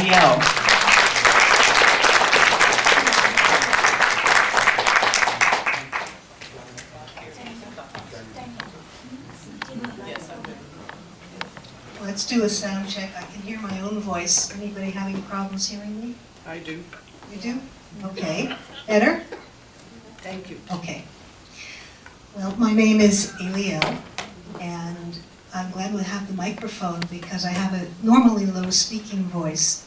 Ayley Aell. Let's do a sound check. I can hear my own voice. Anybody having problems hearing me? I do. You do? Okay. Better? Thank you. Okay. Well, my name is Ayley Aell, and I'm glad we have the microphone because I have a normally low speaking voice,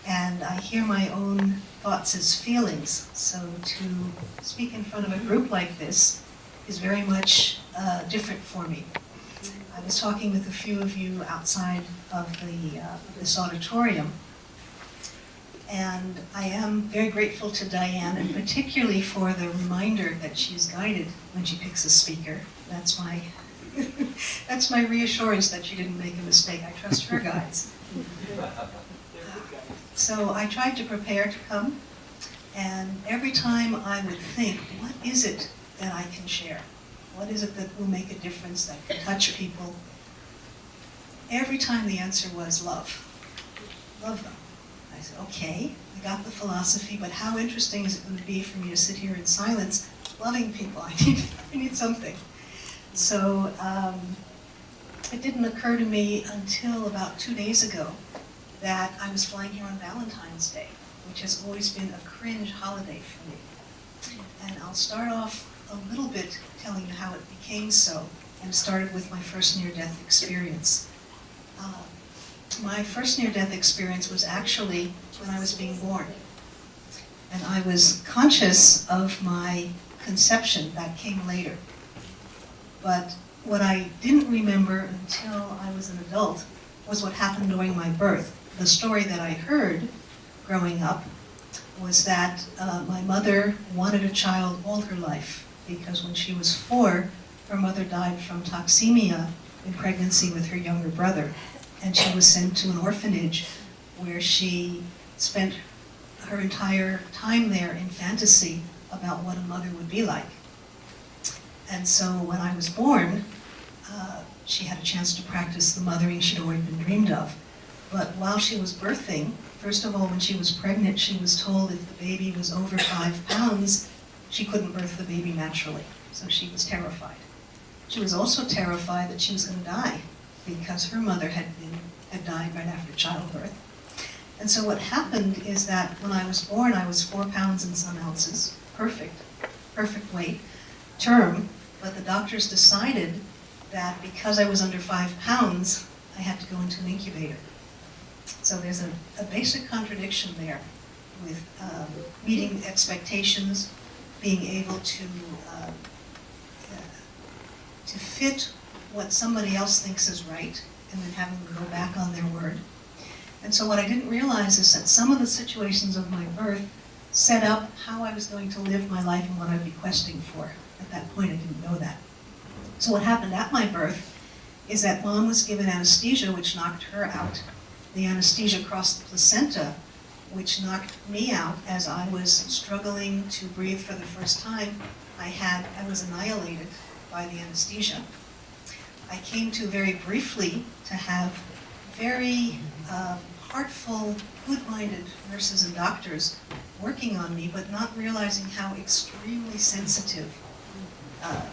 and I hear my own thoughts as feelings. So to speak in front of a group like this is very much different for me. I was talking with a few of you outside of this auditorium, and I am very grateful to Diane, and particularly for the reminder that she's guided when she picks a speaker. That's my, that's my reassurance that she didn't make a mistake. I trust her guides. So I tried to prepare to come, and every time I would think, what is it that I can share? What is it that will make a difference, that can touch people? Every time the answer was love. Love them. I said, okay, I got the philosophy, but how interesting is it going to be for me to sit here in silence, loving people? I need something. So it didn't occur to me until about 2 days ago that I was flying here on Valentine's Day, which has always been a cringe holiday for me. And I'll start off a little bit telling you how it became so, and started with my first near-death experience. My first near-death experience was actually when I was being born. And I was conscious of my conception. That came later. But what I didn't remember until I was an adult was what happened during my birth. The story that I heard growing up was that my mother wanted a child all her life, because when she was 4, her mother died from toxemia in pregnancy with her younger brother. And she was sent to an orphanage where she spent her entire time there in fantasy about what a mother would be like. And so when I was born, she had a chance to practice the mothering she'd already been dreamed of. But while she was birthing, first of all, when she was pregnant, she was told if the baby was over 5 pounds, she couldn't birth the baby naturally. So she was terrified. She was also terrified that she was going to die, because her mother had died right after childbirth. And so what happened is that when I was born, I was 4 pounds and some ounces, perfect weight, term, but the doctors decided that because I was under 5 pounds, I had to go into an incubator. So there's a basic contradiction there with meeting expectations, being able to fit what somebody else thinks is right, and then having to go back on their word. And so what I didn't realize is that some of the situations of my birth set up how I was going to live my life and what I'd be questing for. At that point, I didn't know that. So what happened at my birth is that Mom was given anesthesia, which knocked her out. The anesthesia crossed the placenta, which knocked me out as I was struggling to breathe for the first time. I was annihilated by the anesthesia. I came to very briefly to have very heartful, good-minded nurses and doctors working on me, but not realizing how extremely sensitive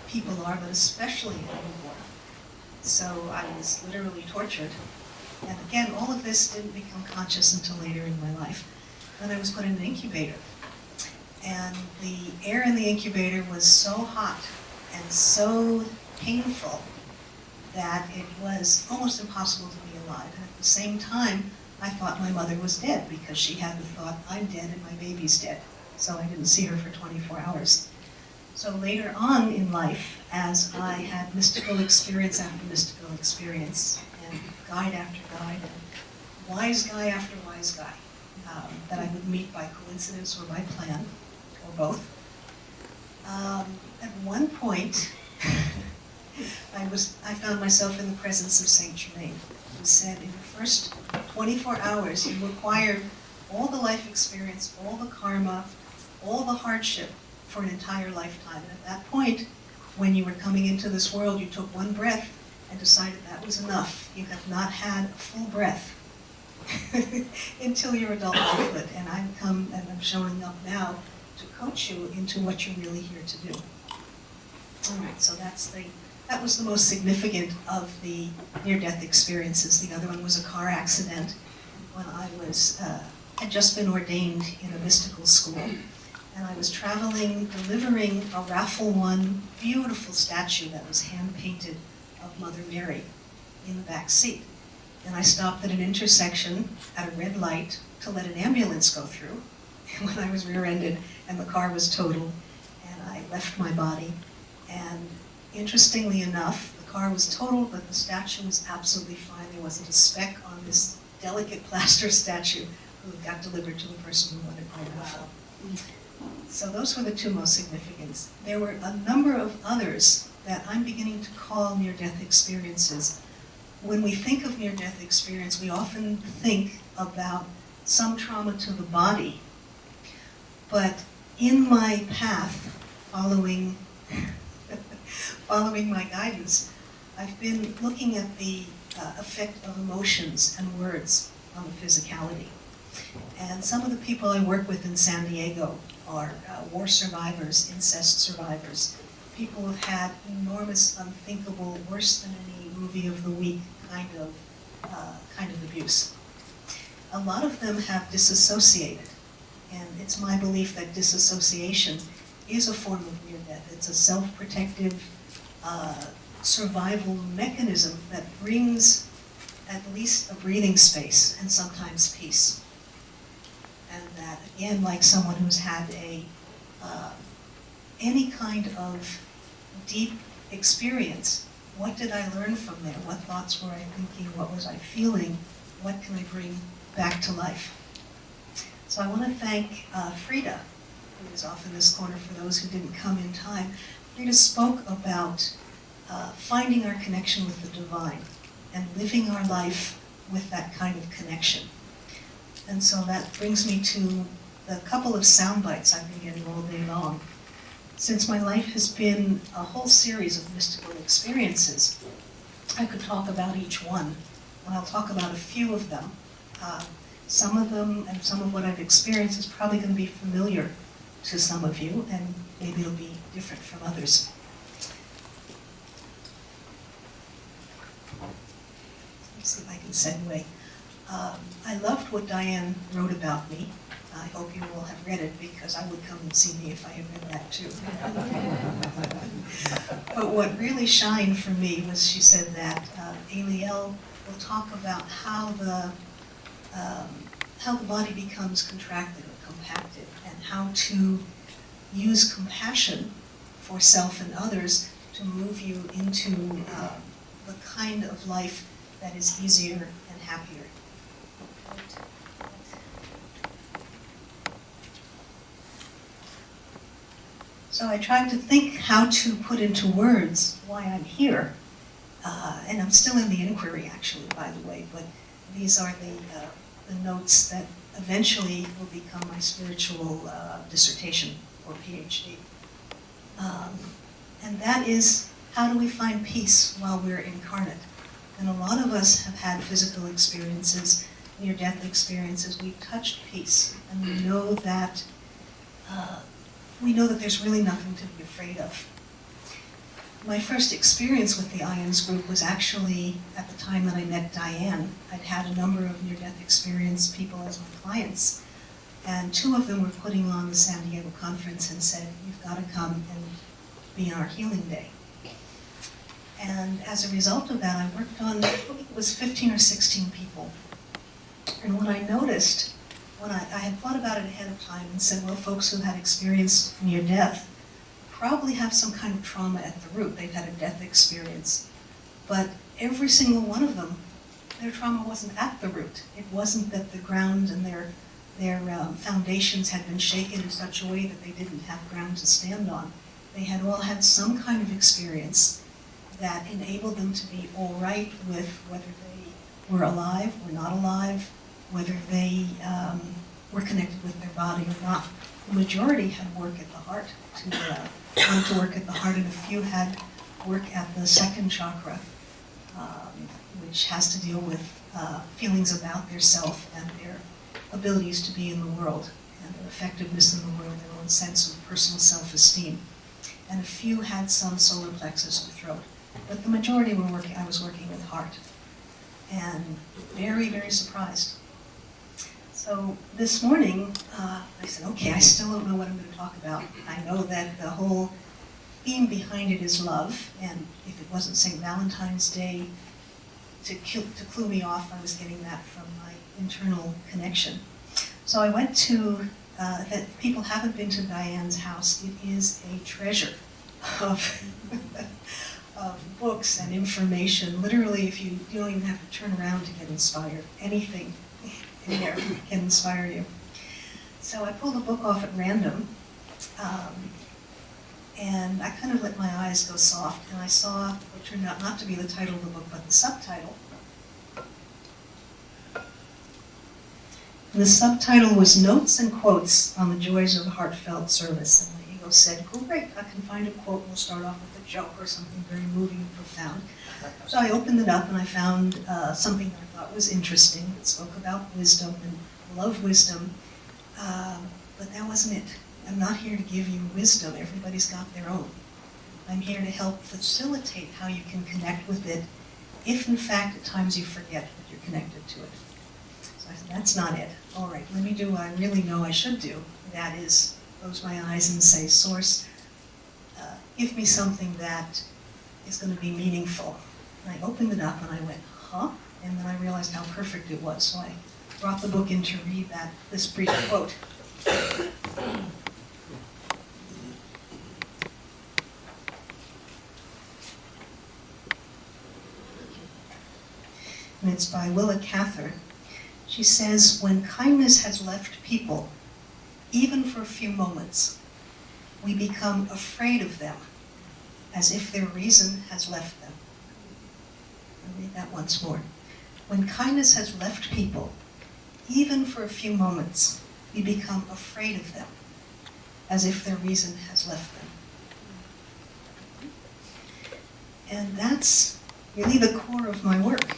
people are, but especially a newborn. So I was literally tortured. And again, all of this didn't become conscious until later in my life. Then I was put in an incubator. And the air in the incubator was so hot and so painful that it was almost impossible to be alive. And at the same time, I thought my mother was dead, because she had the thought, I'm dead and my baby's dead. So I didn't see her for 24 hours. So later on in life, as I had mystical experience after mystical experience, and guide after guide, and wise guy after wise guy, that I would meet by coincidence or by plan, or both. At one point, I found myself in the presence of Saint Germain, who said, in the first 24 hours, you acquired all the life experience, all the karma, all the hardship for an entire lifetime. And at that point, when you were coming into this world, you took one breath and decided that was enough. You have not had a full breath until your adult lifehood. And I'm showing up now to coach you into what you're really here to do. All right, so that was the most significant of the near-death experiences. The other one was a car accident when I had just been ordained in a mystical school. And I was traveling, delivering a raffle won beautiful statue that was hand-painted of Mother Mary in the back seat. And I stopped at an intersection at a red light to let an ambulance go through. And when I was rear-ended and the car was totaled, and I left my body. And interestingly enough, the car was totaled, but the statue was absolutely fine. There wasn't a speck on this delicate plaster statue who got delivered to the person who wanted my raffle. So those were the two most significant. There were a number of others that I'm beginning to call near-death experiences. When we think of near-death experience, we often think about some trauma to the body. But in my path, following my guidance, I've been looking at the effect of emotions and words on the physicality. And some of the people I work with in San Diego are war survivors, incest survivors, people who've had enormous, unthinkable, worse than any movie of the week kind of abuse. A lot of them have disassociated, and it's my belief that disassociation is a form of near-death. It's a self-protective survival mechanism that brings at least a breathing space and sometimes peace. And that, again, like someone who's had any kind of deep experience, what did I learn from there? What thoughts were I thinking? What was I feeling? What can I bring back to life? So I want to thank Frida, who is off in this corner for those who didn't come in time. Frida spoke about finding our connection with the divine and living our life with that kind of connection. And so that brings me to the couple of sound bites I've been getting all day long. Since my life has been a whole series of mystical experiences, I could talk about each one, and I'll talk about a few of them. Some of them and some of what I've experienced is probably going to be familiar to some of you, and maybe it'll be different from others. Let's see if I can segue. I loved what Diane wrote about me. I hope you all have read it, because I would come and see me if I had read that too. But what really shined for me was she said that Ayley Aell will talk about how the body becomes contracted or compacted, and how to use compassion for self and others to move you into the kind of life that is easier and happier. So I tried to think how to put into words why I'm here. And I'm still in the inquiry, actually, by the way, but these are the notes that eventually will become my spiritual dissertation or PhD. And that is, how do we find peace while we're incarnate? And a lot of us have had physical experiences, near-death experiences. We've touched peace, and we know that there's really nothing to be afraid of. My first experience with the IONS group was actually at the time that I met Diane. I'd had a number of near-death experience people as my clients, and two of them were putting on the San Diego conference and said, "You've got to come and be on our healing day." And as a result of that, I worked on, I think it was 15 or 16 people. And what I noticed, when I had thought about it ahead of time and said, well, folks who had experienced near death probably have some kind of trauma at the root. They've had a death experience. But every single one of them, their trauma wasn't at the root. It wasn't that the ground and their foundations had been shaken in such a way that they didn't have ground to stand on. They had all had some kind of experience that enabled them to be all right with whether they were alive or not alive, whether they were connected with their body or not. The majority had work at the heart, wanted to work at the heart, and a few had work at the second chakra, which has to deal with feelings about their self and their abilities to be in the world, and their effectiveness in the world, their own sense of personal self-esteem. And a few had some solar plexus or throat. But the majority I was working with heart. And very, very surprised. So this morning, I said, okay, I still don't know what I'm going to talk about. I know that the whole theme behind it is love, and if it wasn't St. Valentine's Day to clue me off, I was getting that from my internal connection. So I went to, that people haven't been to Diane's house, it is a treasure of, of books and information. Literally, if you don't even have to turn around to get inspired. Anything in there can inspire you. So I pulled a book off at random, and I kind of let my eyes go soft, and I saw what turned out not to be the title of the book, but the subtitle. And the subtitle was Notes and Quotes on the Joys of Heartfelt Service. And my ego said, great, I can find a quote, we'll start off with a joke or something very moving and profound. So I opened it up and I found something that I thought was interesting. It spoke about wisdom, and I love wisdom, but that wasn't it. I'm not here to give you wisdom. Everybody's got their own. I'm here to help facilitate how you can connect with it, if in fact at times you forget that you're connected to it. So I said, that's not it. All right, let me do what I really know I should do. That is, close my eyes and say, Source, give me something that is going to be meaningful. And I opened it up and I went, huh? And then I realized how perfect it was. So I brought the book in to read this brief quote. And it's by Willa Cather. She says, when kindness has left people, even for a few moments, we become afraid of them, as if their reason has left them. I'll read that once more. When kindness has left people, even for a few moments, we become afraid of them, as if their reason has left them. And that's really the core of my work,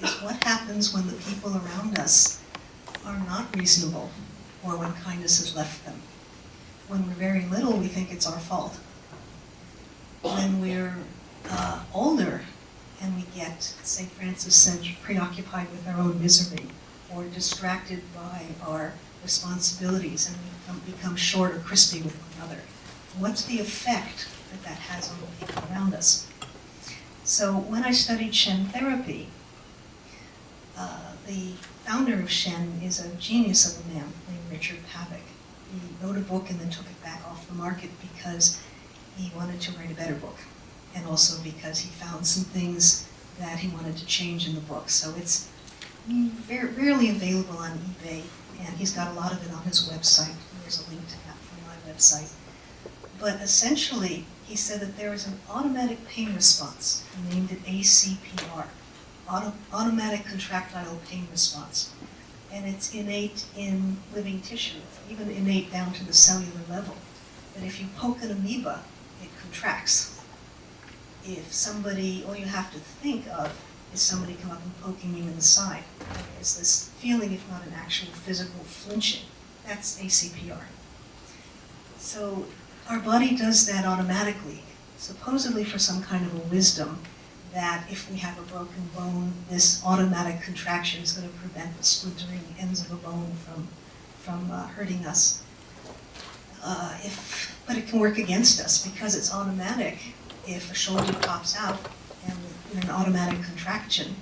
is what happens when the people around us are not reasonable, or when kindness has left them. When we're very little, we think it's our fault. When we're older and we get, St. Francis said, preoccupied with our own misery, or distracted by our responsibilities, and we become short or crispy with one another, what's the effect that that has on the people around us? So when I studied Shen therapy, the founder of Shen is a genius of a man named Richard Pavick. He wrote a book and then took it back off the market because he wanted to write a better book, and also because he found some things that he wanted to change in the book. So it's rarely available on eBay, and he's got a lot of it on his website. There's a link to that from my website. But essentially, he said that there is an automatic pain response. He named it ACPR, automatic contractile pain response. And it's innate in living tissue, even innate down to the cellular level. That if you poke an amoeba, it contracts. If somebody, all you have to think of is somebody come up and poking you in the side. There's this feeling, if not an actual physical flinching. That's ACPR. So our body does that automatically, supposedly for some kind of a wisdom that if we have a broken bone, this automatic contraction is going to prevent the splintering ends of a bone from hurting us. But it can work against us because it's automatic. If a shoulder pops out and in an automatic contraction,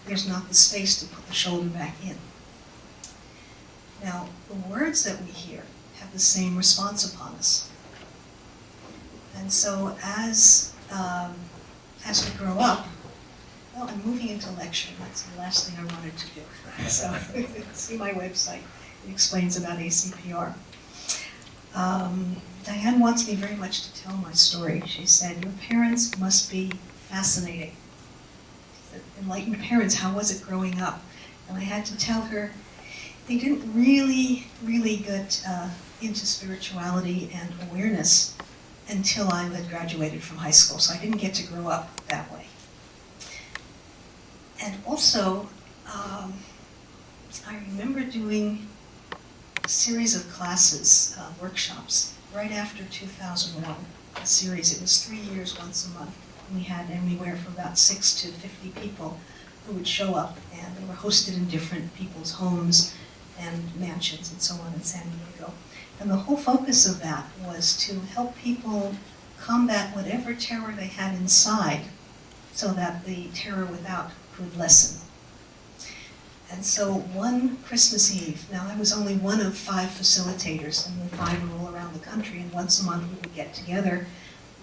there's not the space to put the shoulder back in. Now, the words that we hear have the same response upon us. And so as we grow up, well, I'm moving into lecture. That's the last thing I wanted to do. So see my website. It explains about ACPR. Diane wants me very much to tell my story. She said, your parents must be fascinating. She said, enlightened parents, how was it growing up? And I had to tell her, they didn't really get into spirituality and awareness until I had graduated from high school, so I didn't get to grow up that way. And also, I remember doing a series of classes, workshops, right after 2001. A series, it was 3 years, once a month. We had anywhere from about 6 to 50 people who would show up, and they were hosted in different people's homes and mansions and so on in San Diego. And the whole focus of that was to help people combat whatever terror they had inside so that the terror without could lessen. And so one Christmas Eve, now I was only one of 5 facilitators, and the 5 were all around the country, and once a month we would get together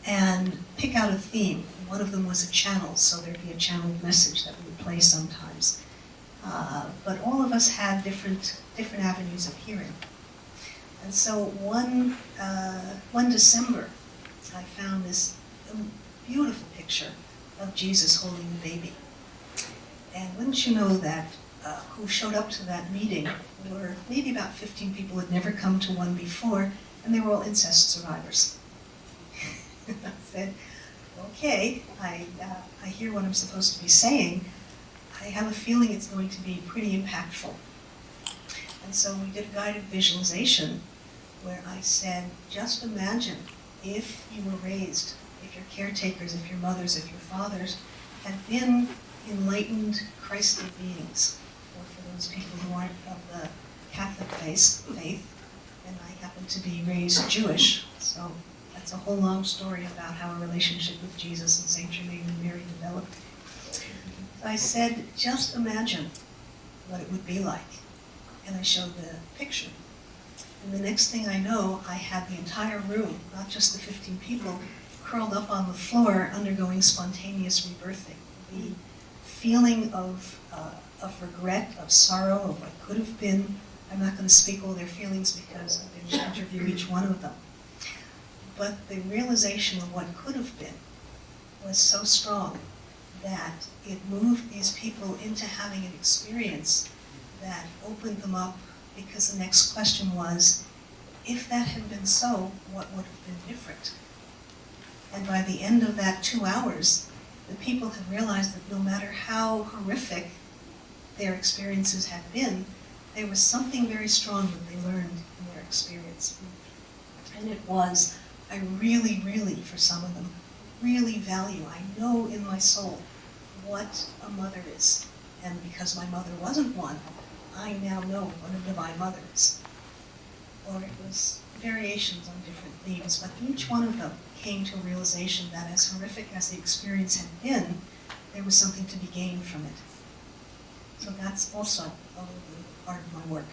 and pick out a theme. One of them was a channel, so there'd be a channeled message that we would play sometimes. But all of us had different avenues of hearing. And so one December, I found this beautiful picture of Jesus holding the baby. And wouldn't you know that who showed up to that meeting were maybe about 15 people who had never come to one before, and they were all incest survivors. I said, okay, I hear what I'm supposed to be saying. I have a feeling it's going to be pretty impactful. And so we did a guided visualization where I said, just imagine if you were raised, if your caretakers, if your mothers, if your fathers had been enlightened, Christly beings, or for those people who aren't of the Catholic faith, and I happen to be raised Jewish, so that's a whole long story about how a relationship with Jesus and Saint Germain and Mary developed. I said, just imagine what it would be like. And I showed the picture. And the next thing I know, I had the entire room, not just the 15 people, curled up on the floor undergoing spontaneous rebirthing. The feeling of regret, of sorrow, of what could have been. I'm not going to speak all their feelings because I didn't interview each one of them. But the realization of what could have been was so strong that it moved these people into having an experience that opened them up, because the next question was, if that had been so, what would have been different? And by the end of that 2 hours, the people had realized that no matter how horrific their experiences had been, there was something very strong that they learned in their experience. And it was, I really, really, for some of them, really value, I know in my soul what a mother is. And because my mother wasn't one, I now know what a divine mother is. Or it was variations on different themes, but each one of them came to a realization that as horrific as the experience had been, there was something to be gained from it. So that's also a little bit part of my work.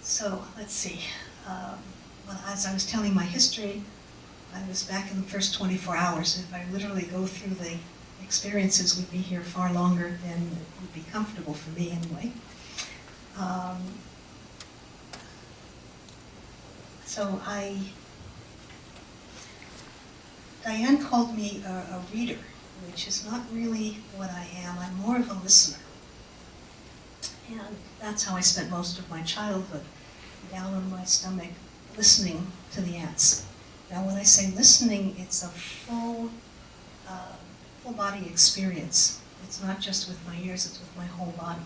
So let's see. Well, as I was telling my history, I was back in the first 24 hours. If I literally go through the experiences, we'd be here far longer than it would be comfortable for me anyway. So Diane called me a reader, which is not really what I am. I'm more of a listener. And that's how I spent most of my childhood, down on my stomach, listening to the ants. Now when I say listening, it's a full body experience. It's not just with my ears, it's with my whole body.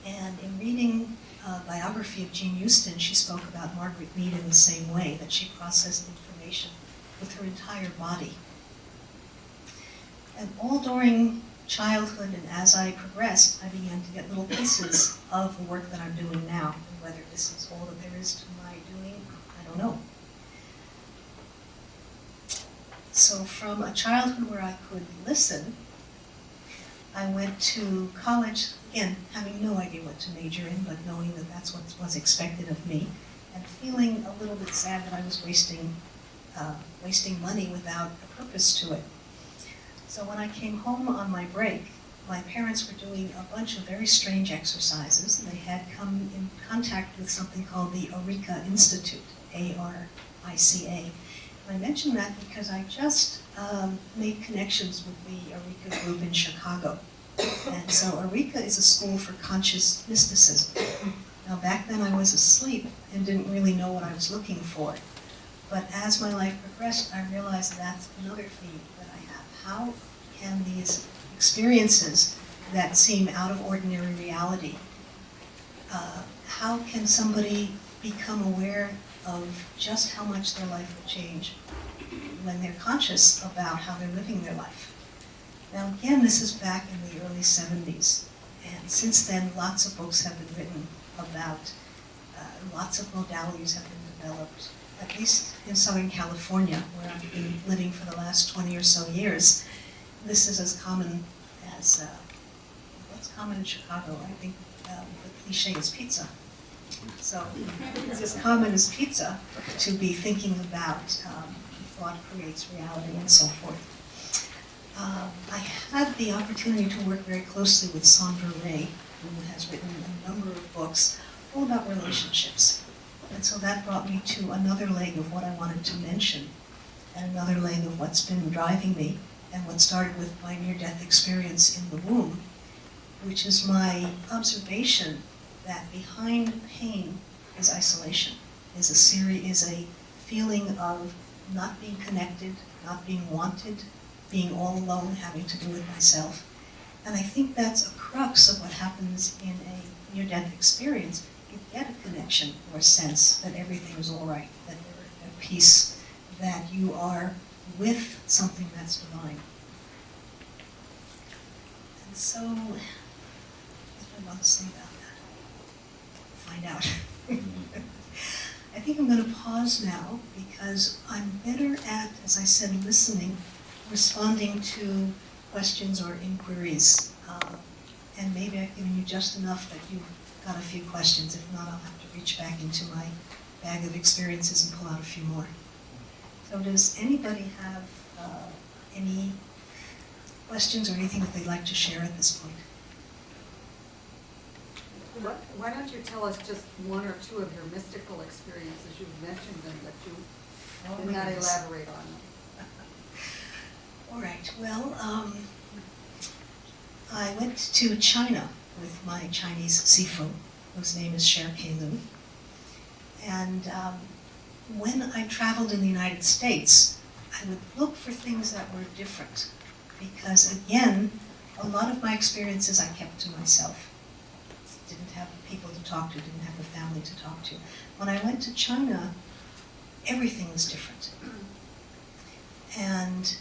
And in reading a biography of Jean Houston, she spoke about Margaret Mead in the same way, that she processed information with her entire body. And all during childhood and as I progressed, I began to get little pieces of the work that I'm doing now. And whether this is all that there is to my doing, I don't know. So from a childhood where I could listen, I went to college, again, having no idea what to major in, but knowing that that's what was expected of me, and feeling a little bit sad that I was wasting money without a purpose to it. So when I came home on my break, my parents were doing a bunch of very strange exercises. They had come in contact with something called the Arica Institute, A-R-I-C-A. And I mention that because I just made connections with the Arica group in Chicago. And so Arica is a school for conscious mysticism. Now back then I was asleep and didn't really know what I was looking for. But as my life progressed, I realized that's another theme that I have. How can these experiences that seem out of ordinary reality. How can somebody become aware of just how much their life will change when they're conscious about how they're living their life? Now again, this is back in the early 70s, and since then lots of books have been written about, lots of modalities have been developed, at least in Southern California, where I've been living for the last 20 or so years. This is as common as, what's common in Chicago? I think the cliche is pizza. So it's as common as pizza to be thinking about thought creates reality and so forth. I had the opportunity to work very closely with Sandra Ray, who has written a number of books all about relationships. And so that brought me to another leg of what I wanted to mention, and another leg of what's been driving me, and what started with my near-death experience in the womb, which is my observation that behind pain is isolation, is a feeling of not being connected, not being wanted, being all alone, having to do with myself. And I think that's a crux of what happens in a near-death experience. You get a connection or a sense that everything is all right, that you're at peace, that you are with something that's divine. And so, what do I want to say about that? Find out. I think I'm going to pause now because I'm better at, as I said, listening, responding to questions or inquiries. And maybe I've given you just enough that you've got a few questions. If not, I'll have to reach back into my bag of experiences and pull out a few more. So does anybody have any questions or anything that they'd like to share at this point? Why don't you tell us just one or two of your mystical experiences? You've mentioned them, but you did not elaborate on them. All right. Well, I went to China with my Chinese sifu, whose name is Sher Kei-Lu. And when I traveled in the United States, I would look for things that were different. Because again, a lot of my experiences I kept to myself. Didn't have people to talk to, didn't have a family to talk to. When I went to China, everything was different. And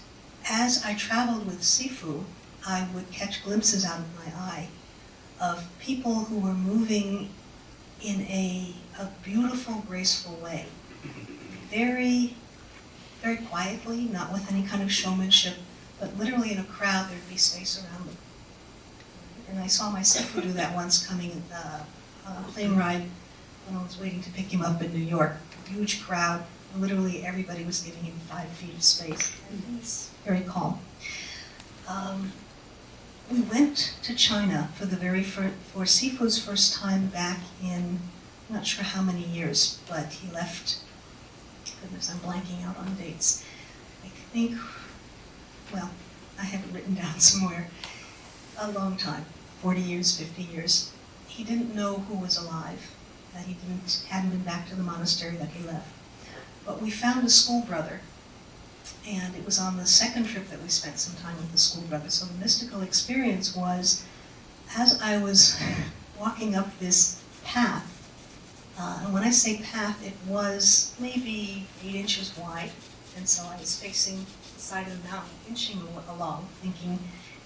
as I traveled with Sifu, I would catch glimpses out of my eye of people who were moving in a beautiful, graceful way. Very, very quietly, not with any kind of showmanship, but literally in a crowd there'd be space around them. And I saw my Sifu do that once coming on a plane ride when I was waiting to pick him up in New York. A huge crowd, literally everybody was giving him 5 feet of space. And he's very calm. We went to China for for Sifu's first time back in, I'm not sure how many years, but he left, goodness, I'm blanking out on dates. I think, well, I have it written down somewhere, a long time, 40 years, 50 years. He didn't know who was alive, that he hadn't been back to the monastery that he left. But we found a school brother, and it was on the second trip that we spent some time with the school brother. So the mystical experience was, as I was walking up this path, and when I say path, it was maybe 8 inches wide, and so I was facing the side of the mountain, inching along, thinking,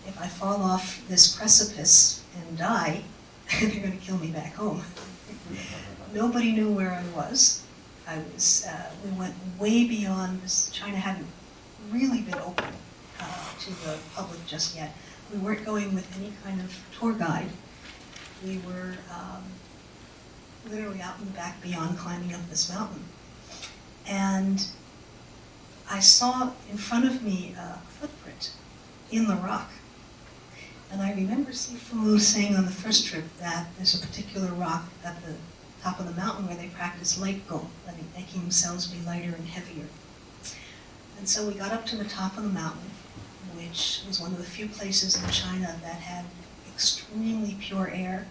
if I fall off this precipice and die, they're going to kill me back home. Nobody knew where I was. We went way beyond this. China hadn't really been open to the public just yet. We weren't going with any kind of tour guide. We were literally out in the back beyond climbing up this mountain. And I saw in front of me a footprint in the rock. And I remember Sifu saying on the first trip that there's a particular rock at the top of the mountain where they practice light go, making themselves be lighter and heavier. And so we got up to the top of the mountain, which was one of the few places in China that had extremely pure air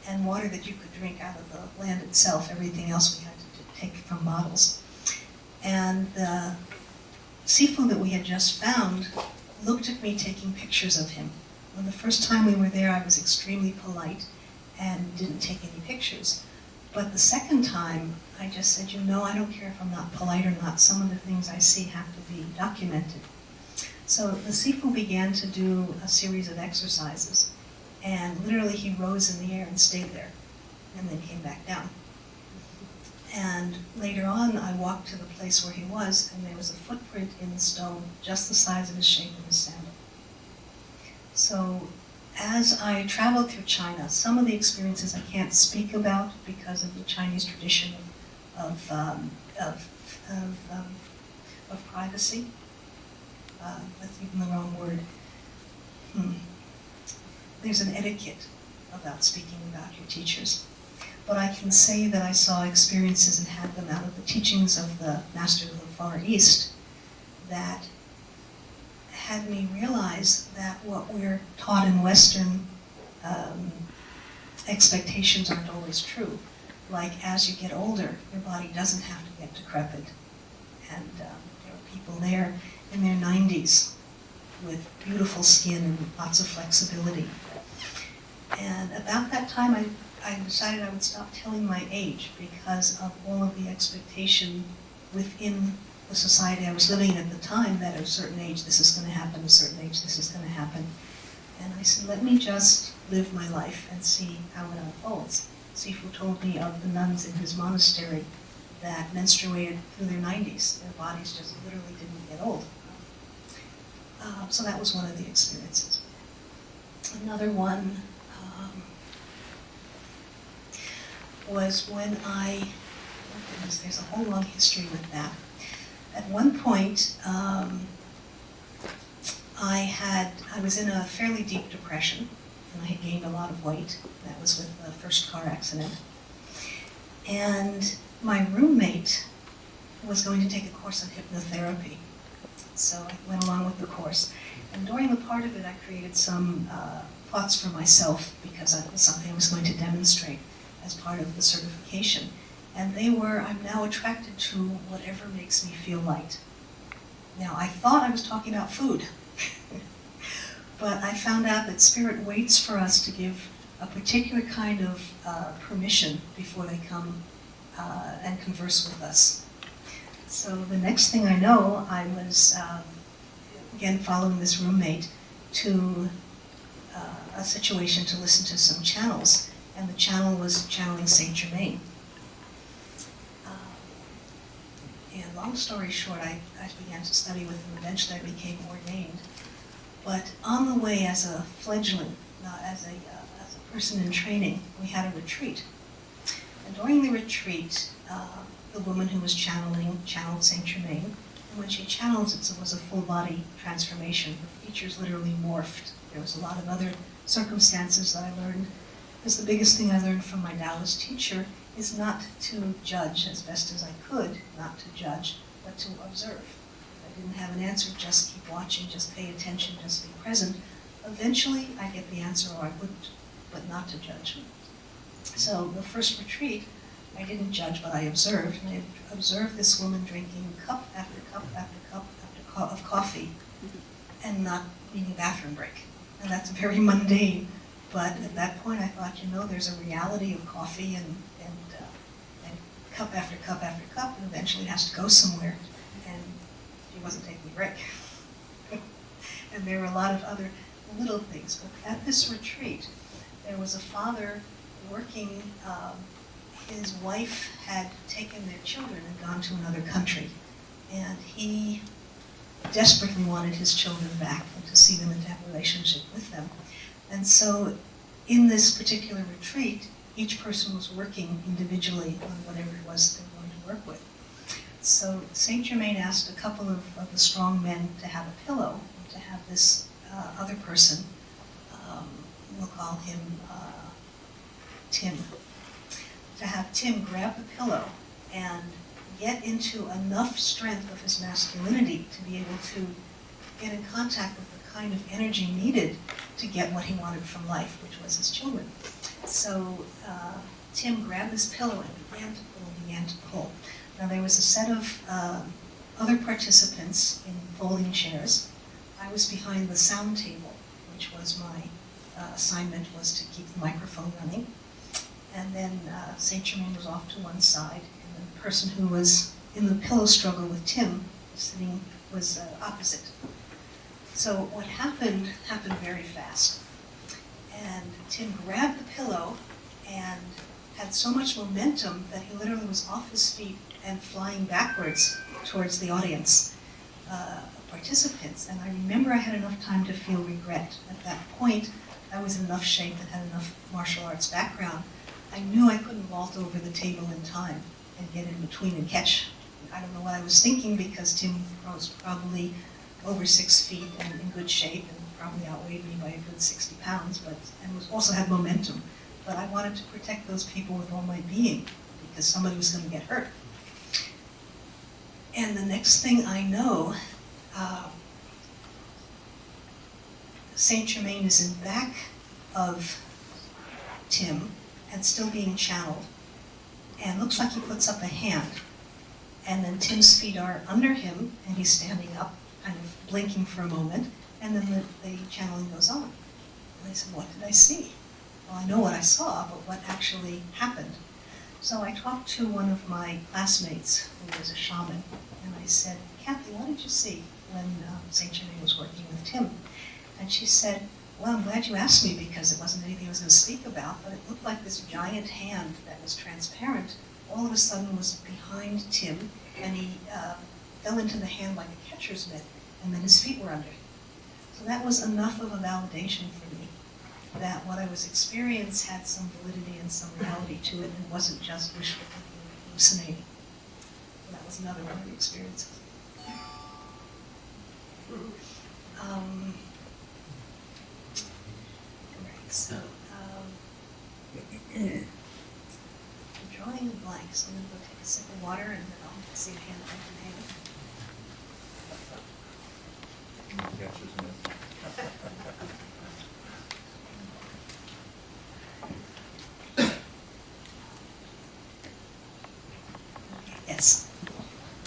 and water that you could drink out of the land itself. Everything else we had to take from bottles. And Sifu that we had just found looked at me taking pictures of him. When the first time we were there, I was extremely polite and didn't take any pictures. But the second time, I just said, you know, I don't care if I'm not polite or not. Some of the things I see have to be documented. So the Sifu began to do a series of exercises. And literally he rose in the air and stayed there, and then came back down. And later on, I walked to the place where he was, and there was a footprint in the stone, just the size of his shape of his sandal. So as I traveled through China, some of the experiences I can't speak about because of the Chinese tradition of privacy. That's even the wrong word. There's an etiquette about speaking about your teachers. But I can say that I saw experiences and had them out of the teachings of the masters of the Far East that had me realize that what we're taught in Western expectations aren't always true. Like as you get older, your body doesn't have to get decrepit. And there are people there in their 90s with beautiful skin and lots of flexibility. And about that time, I decided I would stop telling my age because of all of the expectation within the society I was living in at the time that at a certain age this is going to happen, at a certain age this is going to happen. And I said, let me just live my life and see how it unfolds. Sifu told me of the nuns in his monastery that menstruated through their 90s. Their bodies just literally didn't get old. So that was one of the experiences. Another one was when oh goodness, there's a whole long history with that. At one point, I was in a fairly deep depression, and I had gained a lot of weight. That was with the first car accident. And my roommate was going to take a course on hypnotherapy. So I went along with the course. And during the part of it, I created some thoughts for myself because that was something I was going to demonstrate as part of the certification. And they were, I'm now attracted to whatever makes me feel light. Now, I thought I was talking about food, but I found out that Spirit waits for us to give a particular kind of permission before they come and converse with us. So the next thing I know, I was, again, following this roommate to a situation to listen to some channels, and the channel was channeling Saint Germain. And long story short, I began to study with him. Eventually I became ordained. But on the way as a fledgling, as a person in training, we had a retreat. And during the retreat, the woman who was channeled Saint Germain. And when she channels it was a full body transformation. Her features literally morphed. There was a lot of other circumstances that I learned. Because the biggest thing I learned from my Taoist teacher is not to judge as best as I could, not to judge, but to observe. If I didn't have an answer, just keep watching, just pay attention, just be present. Eventually, I get the answer or I wouldn't, but not to judge. So the first retreat, I didn't judge, but I observed. And I observed this woman drinking cup after cup after cup after cup of coffee and not needing a bathroom break. And that's very mundane. But at that point, I thought, you know, there's a reality of coffee and cup after cup after cup, and eventually it has to go somewhere. And she wasn't taking a break. And there were a lot of other little things. But at this retreat, there was a father working. His wife had taken their children and gone to another country. And he desperately wanted his children back and to see them and to have a relationship with them. And so in this particular retreat, each person was working individually on whatever it was they were going to work with. So Saint Germain asked a couple of the strong men to have a pillow, and to have this other person, we'll call him Tim, to have Tim grab the pillow and get into enough strength of his masculinity to be able to get in contact with the kind of energy needed to get what he wanted from life, which was his children. So Tim grabbed this pillow and began to pull and began to pull. Now there was a set of other participants in folding chairs. I was behind the sound table, which was my assignment, was to keep the microphone running. And then St. Germain was off to one side, and the person who was in the pillow struggle with Tim was opposite. So what happened very fast. And Tim grabbed the pillow and had so much momentum that he literally was off his feet and flying backwards towards the audience participants. And I remember I had enough time to feel regret. At that point, I was in enough shape and had enough martial arts background. I knew I couldn't vault over the table in time and get in between and catch. I don't know what I was thinking, because Tim was probably over 6 feet and in good shape and probably outweighed me by a good 60 pounds, and also had momentum. But I wanted to protect those people with all my being, because somebody was going to get hurt. And the next thing I know, St. Germain is in back of Tim and still being channeled, and looks like he puts up a hand. And then Tim's feet are under him, and he's standing up, kind of blinking for a moment, and then the channeling goes on. And I said, what did I see? Well, I know what I saw, but what actually happened? So I talked to one of my classmates who was a shaman, and I said, Kathy, what did you see when St. Germain was working with Tim? And she said, well, I'm glad you asked me, because it wasn't anything I was going to speak about, but it looked like this giant hand that was transparent all of a sudden was behind Tim, and he fell into the hand like a catcher's mitt, and then his feet were under him. So that was enough of a validation for me that what I was experiencing had some validity and some reality to it, and wasn't just wishful thinking or hallucinating. So that was another one of the experiences. So, I'm drawing a blank, so I'm going to go take a sip of water, and then I'll see a hand I can Yes.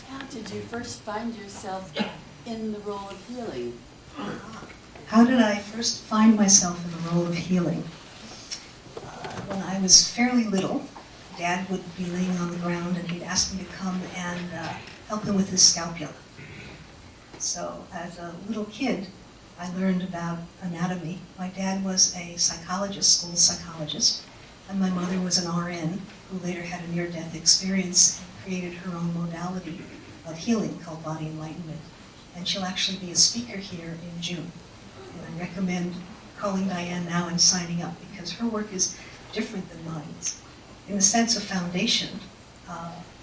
How did you first find yourself in the role of healing? How did I first find myself in the role of healing? When I was fairly little, Dad would be laying on the ground, and he'd ask me to come and help him with his scalpel. So as a little kid, I learned about anatomy. My dad was a psychologist, school psychologist, and my mother was an RN who later had a near-death experience and created her own modality of healing called body enlightenment. And she'll actually be a speaker here in June. And I recommend calling Diane now and signing up, because her work is different than mine. In the sense of foundation,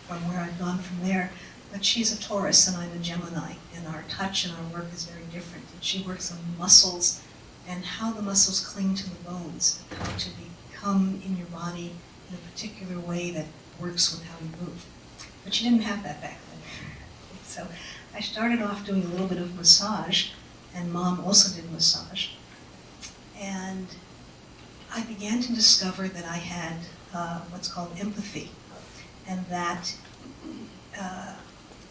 from where I've gone from there, but she's a Taurus and I'm a Gemini, and our touch and our work is very different. And she works on muscles and how the muscles cling to the bones, and how to become in your body in a particular way that works with how you move. But she didn't have that back then. So I started off doing a little bit of massage, and Mom also did massage. And I began to discover that I had what's called empathy, and that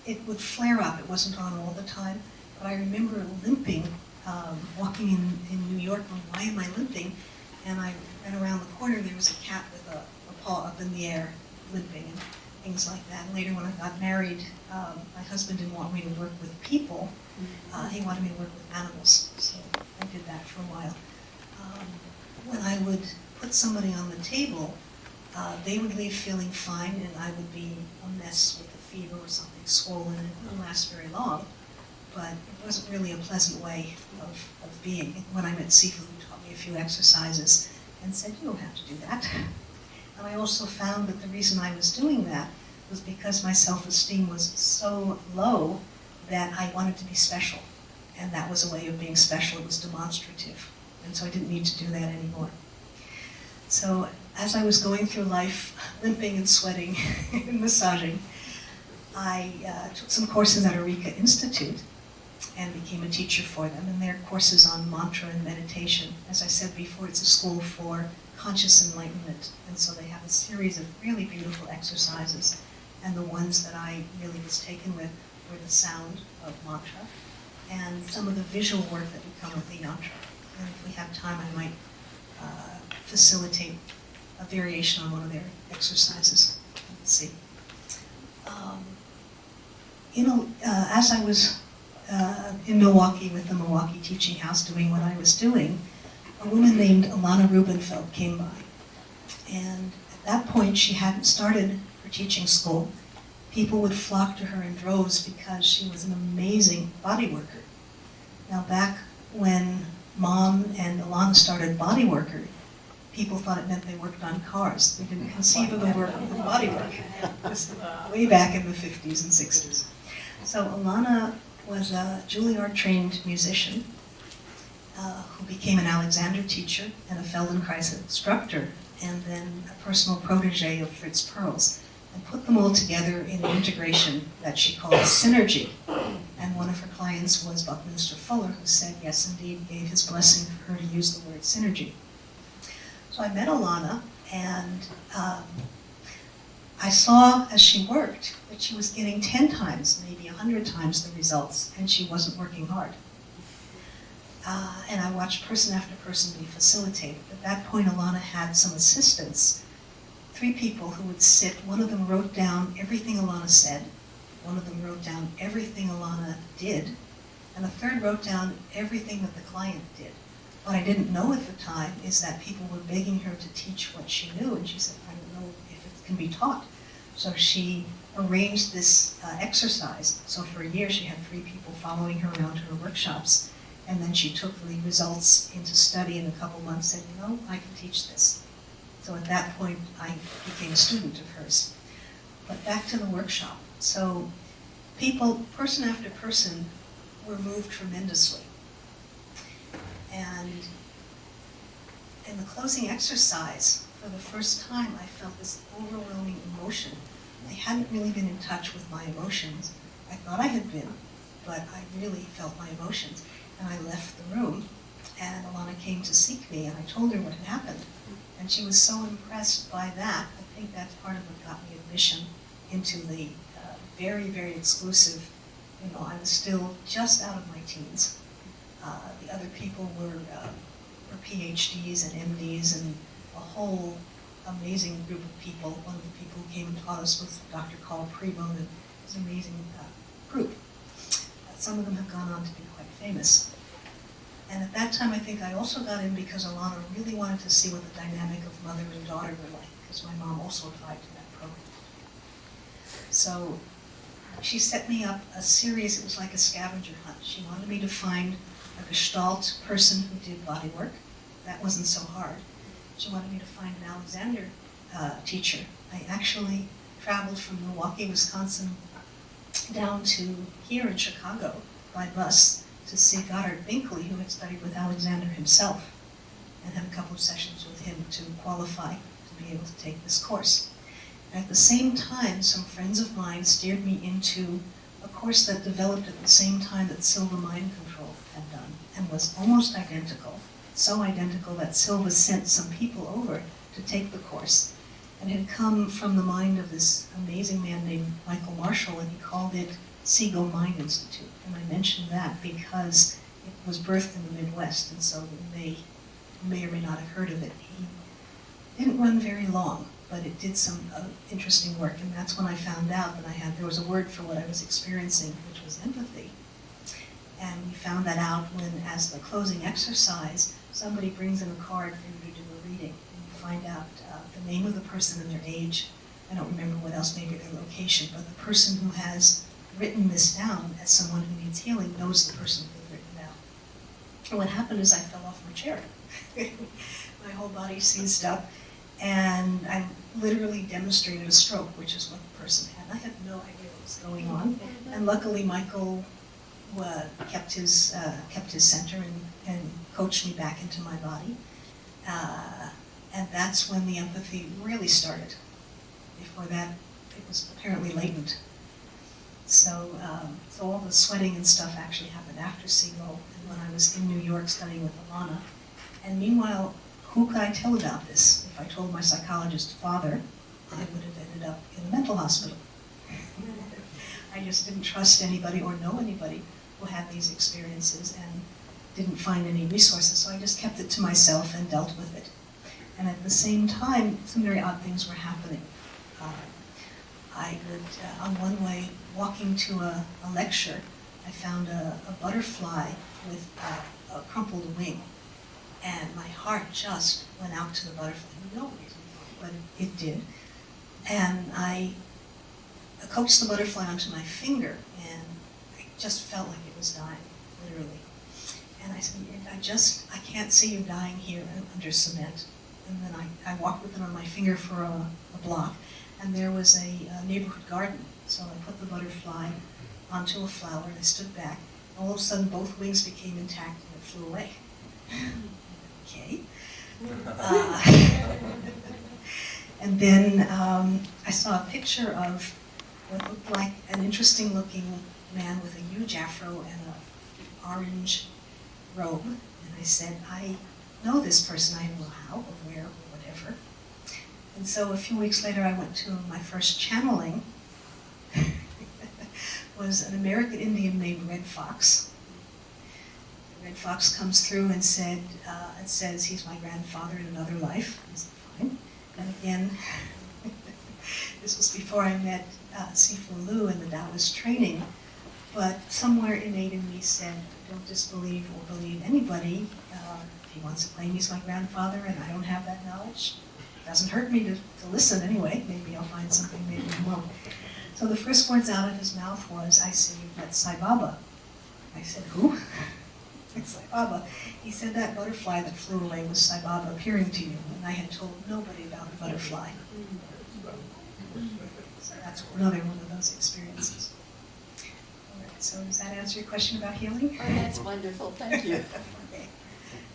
it would flare up. It wasn't on all the time, but I remember limping, walking in New York, going, why am I limping? And I ran around the corner, there was a cat with a paw up in the air, limping, and things like that. And later when I got married, my husband didn't want me to work with people. He wanted me to work with animals, so I did that for a while. When I would put somebody on the table, they would leave feeling fine, and I would be a mess with a fever or something swollen. It wouldn't last very long, but it wasn't really a pleasant way of being. When I met Sifu, who taught me a few exercises and said, you don't have to do that. And I also found that the reason I was doing that was because my self-esteem was so low that I wanted to be special. And that was a way of being special. It was demonstrative. And so I didn't need to do that anymore. So as I was going through life, limping and sweating and massaging, I took some courses at Eureka Institute and became a teacher for them. And they're courses on mantra and meditation. As I said before, it's a school for conscious enlightenment. And so they have a series of really beautiful exercises. And the ones that I really was taken with were the sound of mantra and some of the visual work that would come with the yantra. and if we have time, I might facilitate a variation on one of their exercises. Let's see. As I was in Milwaukee with the Milwaukee Teaching House doing what I was doing, a woman named Alana Rubenfeld came by. And at that point, she hadn't started her teaching school. People would flock to her in droves because she was an amazing body worker. Now, back when Mom and Alana started Body Worker, people thought it meant they worked on cars. They didn't conceive of the work of body work. It was way back in the 50s and 60s. So Alana was a Juilliard-trained musician who became an Alexander teacher and a Feldenkrais instructor, and then a personal protege of Fritz Perls, and put them all together in an integration that she called synergy. And one of her clients was Buckminster Fuller, who said, yes, indeed, gave his blessing for her to use the word synergy. So I met Alana, and I saw as she worked that she was getting 10 times, maybe 100 times the results, and she wasn't working hard. And I watched person after person be facilitated. At that point, Alana had some assistants, 3 people who would sit. One of them wrote down everything Alana said. One of them wrote down everything Alana did. And the third wrote down everything that the client did. What I didn't know at the time is that people were begging her to teach what she knew, and she said, I don't know if it can be taught. So she arranged this exercise. So for a year, she had 3 people following her around to her workshops, and then she took the results into study in a couple months and said, you know, I can teach this. So at that point, I became a student of hers. But back to the workshop. So people, person after person, were moved tremendously. And in the closing exercise, for the first time, I felt this overwhelming emotion. I hadn't really been in touch with my emotions. I thought I had been, but I really felt my emotions. And I left the room, and Alana came to seek me, and I told her what had happened. And she was so impressed by that. I think that's part of what got me admission into the very, very exclusive, I was still just out of my teens. The other people were PhDs and MDs and a whole amazing group of people. One of the people who came and taught us was Dr. Carl Primo, and it was an amazing group. Some of them have gone on to be quite famous. And at that time, I think I also got in because Alana really wanted to see what the dynamic of mother and daughter were like, because my mom also applied to that program. So she set me up a series. It was like a scavenger hunt. She wanted me to find a Gestalt person who did body work. That wasn't so hard. She wanted me to find an Alexander teacher. I actually traveled from Milwaukee, Wisconsin, down to here in Chicago by bus to see Goddard Binkley, who had studied with Alexander himself, and had a couple of sessions with him to qualify to be able to take this course. At the same time, some friends of mine steered me into a course that developed at the same time that Silva Mind Control had done, and was almost identical. So identical that Silva sent some people over to take the course. And it had come from the mind of this amazing man named Michael Marshall, and he called it Seagull Mind Institute. And I mentioned that because it was birthed in the Midwest, and so you may or may not have heard of it. He didn't run very long, but it did some interesting work, and that's when I found out that there was a word for what I was experiencing, which was empathy. And we found that out when, as the closing exercise, somebody brings in a card for you to do a reading, and you find out the name of the person and their age. I don't remember what else, maybe their location, but the person who has written this down as someone who needs healing knows the person who written down. And what happened is I fell off my chair. My whole body seized up, and I literally demonstrated a stroke, which is what the person had. I had no idea what was going on, and luckily Michael kept his center and coached me back into my body. And that's when the empathy really started. Before that, it was apparently latent. So all the sweating and stuff actually happened after SIBO, and when I was in New York studying with Alana. And meanwhile, who could I tell about this? If I told my psychologist father, I would have ended up in a mental hospital. I just didn't trust anybody or know anybody who had these experiences, and didn't find any resources, so I just kept it to myself and dealt with it. And at the same time, some very odd things were happening. I would, on one way, walking to a lecture, I found a butterfly with a crumpled wing. And my heart just went out to the butterfly. No reason, but it did. And I coaxed the butterfly onto my finger, and I just felt like it was dying, literally. And I said, I can't see you dying here under cement. And then I walked with it on my finger for a block, and there was a neighborhood garden. So I put the butterfly onto a flower, and I stood back. All of a sudden, both wings became intact, and it flew away. Okay. And then I saw a picture of what looked like an interesting-looking man with a huge afro and an orange robe. And I said, I know this person. I don't know how or where or whatever. And so a few weeks later, I went to my first channeling. Was an American Indian named Red Fox. Red Fox comes through and says he's my grandfather in another life. I said, fine. And again, this was before I met Sifu Liu in the Taoist training, but somewhere innate in me said, don't disbelieve or believe anybody. If he wants to claim he's my grandfather and I don't have that knowledge, it doesn't hurt me to listen anyway. Maybe I'll find something, maybe I won't. So the first words out of his mouth was, I see you've met Sai Baba. I said, who? Sai Baba. He said that butterfly that flew away was Sai Baba appearing to you, and I had told nobody about the butterfly. So that's another one of those experiences. All right, so does that answer your question about healing? Oh, that's wonderful, thank you. Okay.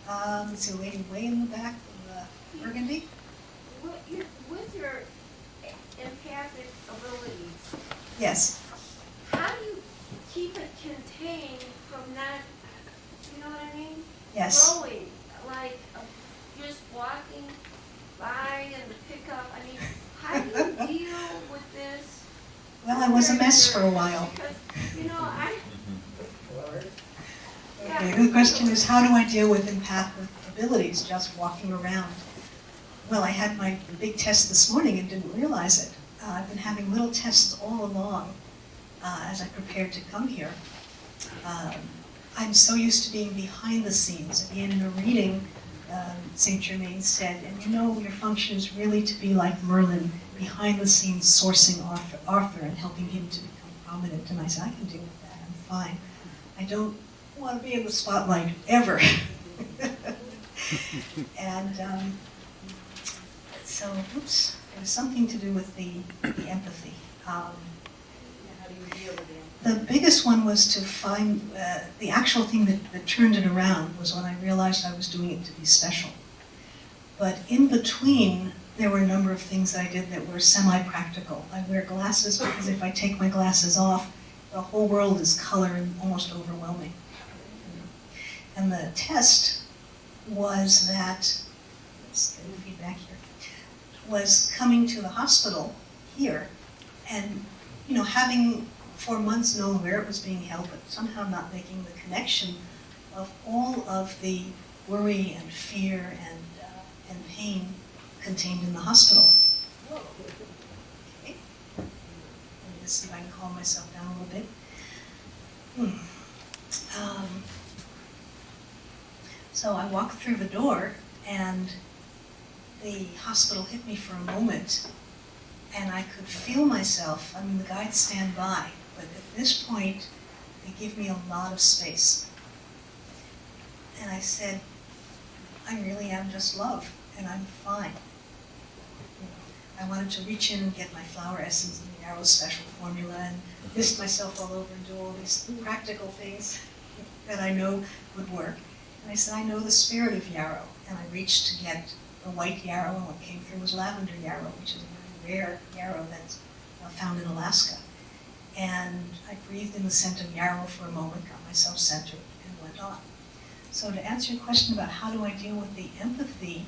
Let's see, a lady way in the back of Burgundy. With your empathic abilities, Yes. how do you keep it contained from not, you know what I mean? Yes. Growing, like just walking by and the pickup. I mean, how do you deal with this? Well, I was a mess for a while. Because, you know, Okay, the question is, how do I deal with empathic abilities just walking around? Well, I had my big test this morning and didn't realize it. I've been having little tests all along as I prepared to come here. I'm so used to being behind the scenes. Again, in a reading, St. Germain said, and you know your function is really to be like Merlin, behind the scenes sourcing Arthur and helping him to become prominent. And I said, I can deal with that, I'm fine. I don't want to be in the spotlight ever. And so, oops, it was something to do with the empathy. How do you deal with it? The biggest one was to find, the actual thing that turned it around was when I realized I was doing it to be special. But in between, there were a number of things that I did that were semi-practical. I wear glasses because if I take my glasses off, the whole world is color and almost overwhelming. And the test was that, let's get the feedback here, was coming to the hospital here and, you know, having for months known where it was being held, but somehow not making the connection of all of the worry and fear and pain contained in the hospital. Okay. Let me just see if I can calm myself down a little bit. So I walked through the door, and the hospital hit me for a moment, and I could feel myself. I mean, the guides stand by, but at this point, they give me a lot of space. And I said, I really am just love, and I'm fine. You know, I wanted to reach in and get my flower essence and the Yarrow special formula and mist myself all over and do all these practical things that I know would work. And I said, I know the spirit of yarrow. And I reached to get the white yarrow, and what came through was lavender yarrow, which is a very rare yarrow that's found in Alaska. And I breathed in the scent of yarrow for a moment, got myself centered, and went on. So to answer your question about how do I deal with the empathy,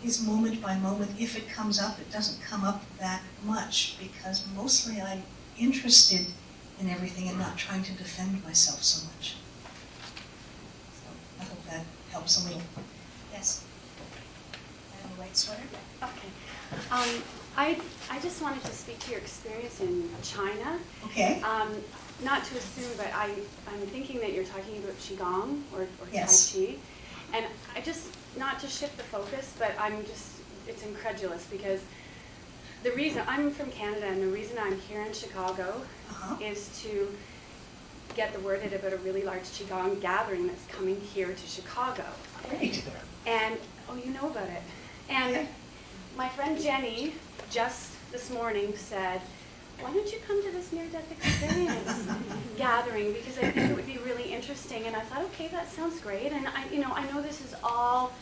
is moment by moment. If it comes up, it doesn't come up that much, because mostly I'm interested in everything and not trying to defend myself so much. hope that helps a little. Yes? And the white sweater? Okay. I just wanted to speak to your experience in China. Okay. Not to assume, but I'm thinking that you're talking about Qigong or Yes. Tai Chi. And I just, not to shift the focus, but it's incredulous because the reason, I'm from Canada and the reason I'm here in Chicago is to get the word out about a really large Qigong gathering that's coming here to Chicago. Great. And, oh, you know about it. And my friend Jenny just this morning said, why don't you come to this near-death experience gathering, because I think it would be really interesting. And I thought, okay, that sounds great. And I know this is all,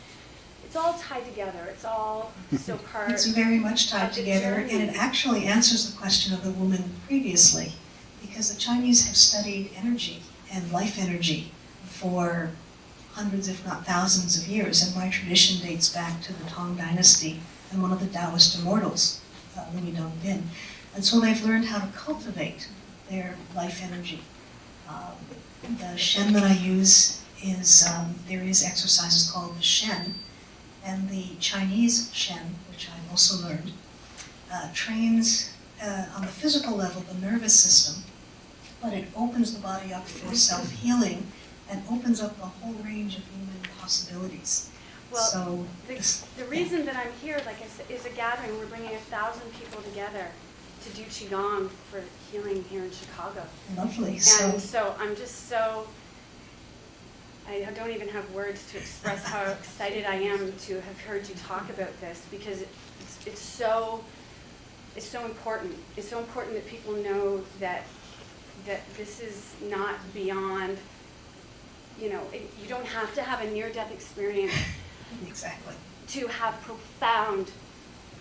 it's all tied together. It's all so part. It's very much tied of the together, and journey. it actually answers the question of the woman previously, because the Chinese have studied energy and life energy for hundreds, if not thousands of years, and my tradition dates back to the Tang Dynasty and one of the Taoist immortals, Louis Dongbin. And so they've learned how to cultivate their life energy. The Shen that I use is, there is exercises called the Shen, and the Chinese Shen, which I've also learned, trains on the physical level the nervous system, but it opens the body up for self-healing and opens up a whole range of human possibilities. Well, So the reason that I'm here, like I said, is a gathering. We're bringing 1,000 people together to do Qigong for healing here in Chicago. lovely. And So so I'm just so, I don't even have words to express how excited I am to have heard you talk about this, because it's so important. It's so important that people know that this is not beyond, you don't have to have a near-death experience exactly. to have profound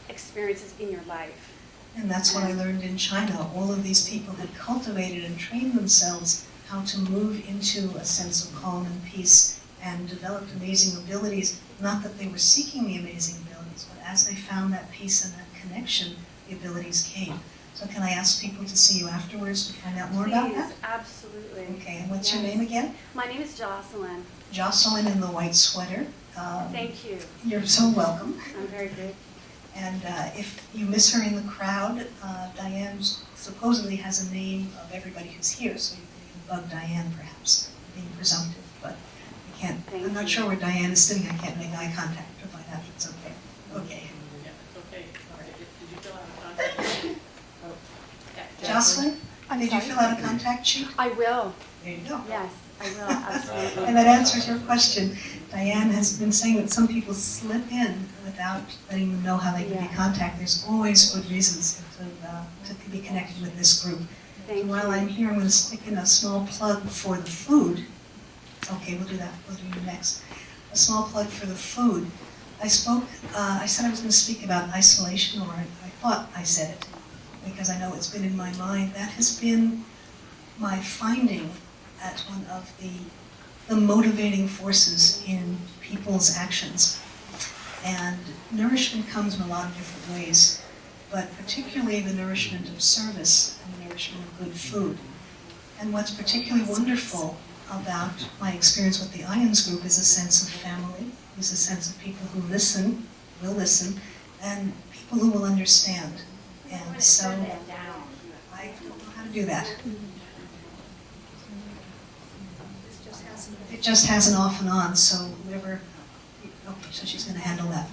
experiences in your life. And that's what I learned in China. All of these people had cultivated and trained themselves how to move into a sense of calm and peace and developed amazing abilities. Not that they were seeking the amazing abilities, but as they found that peace and that connection, the abilities came. So can I ask people to see you afterwards to find out more about Please, that? absolutely. Okay, and what's your Yes. name again? My name is Jocelyn. Jocelyn in the white sweater. Thank you. You're so welcome. I'm very good. And if you miss her in the crowd, Diane supposedly has a name of everybody who's here, so you can even bug Diane perhaps, being presumptive, but I can't, Thank I'm not you. sure where Diane is sitting, I can't make eye contact to find out if it's okay. Okay. Yeah, it's okay. All right. Did you fill out a contact sheet? Oh, yeah. Jocelyn, I'm did you sorry? fill out a contact sheet? I will. There you go. Yes, I will, absolutely. And that answers your question. Diane has been saying that some people slip in without letting them know how they can be Yeah. contacted. There's always good reasons to be connected with this group. Thank And while I'm you. here, I'm going to stick in a small plug for the food. Okay, we'll do that. We'll do you next. A small plug for the food. I said I was going to speak about isolation, or I thought I said it, because I know it's been in my mind. That has been my finding at one of the motivating forces in people's actions. And nourishment comes in a lot of different ways, but particularly the nourishment of service and the nourishment of good food. And what's particularly wonderful about my experience with the IAMS group is a sense of family, is a sense of people who listen, will listen, and people who will understand. And so I don't know how to do that. It just has an off and on, so whoever, okay, so she's going to handle that.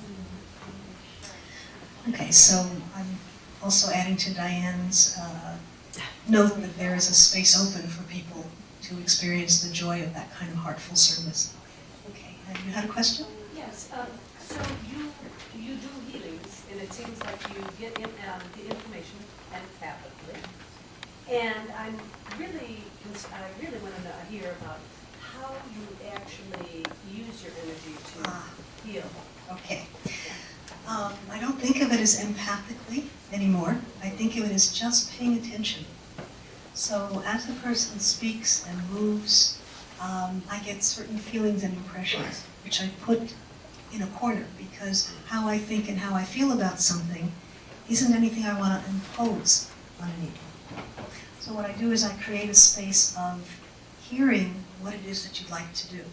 Okay, so I'm also adding to Diane's note that there is a space open for people to experience the joy of that kind of heartful service. Okay, and you had a question? Yes, so you do healings, and it seems like you get in the information empathically. And I really want to hear about how you actually use your energy to heal. Okay. I don't think of it as empathically anymore. I think of it as just paying attention. So as the person speaks and moves, I get certain feelings and impressions, which I put in a corner, because how I think and how I feel about something isn't anything I want to impose on anyone. So what I do is I create a space of hearing what it is that you'd like to do.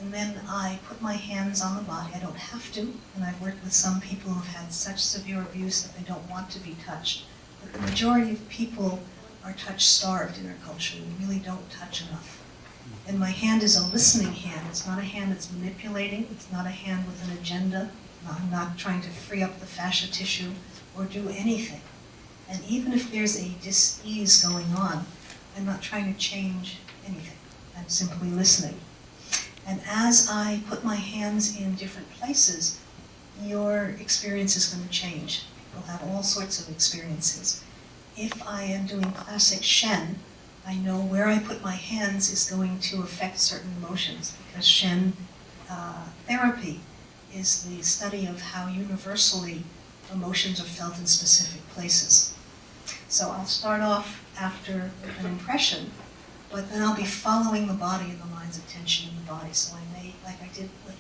And then I put my hands on the body. I don't have to, and I've worked with some people who have had such severe abuse that they don't want to be touched. But the majority of people are touch-starved in our culture. We really don't touch enough. And my hand is a listening hand. It's not a hand that's manipulating. It's not a hand with an agenda. I'm not trying to free up the fascia tissue or do anything. And even if there's a dis-ease going on, I'm not trying to change anything. I'm simply listening. And as I put my hands in different places, your experience is going to change. You'll have all sorts of experiences. If I am doing classic Shen, I know where I put my hands is going to affect certain emotions, because Shen therapy is the study of how universally emotions are felt in specific places. So I'll start off after an impression, but then I'll be following the body and the lines of tension in the body. So I may, like I did with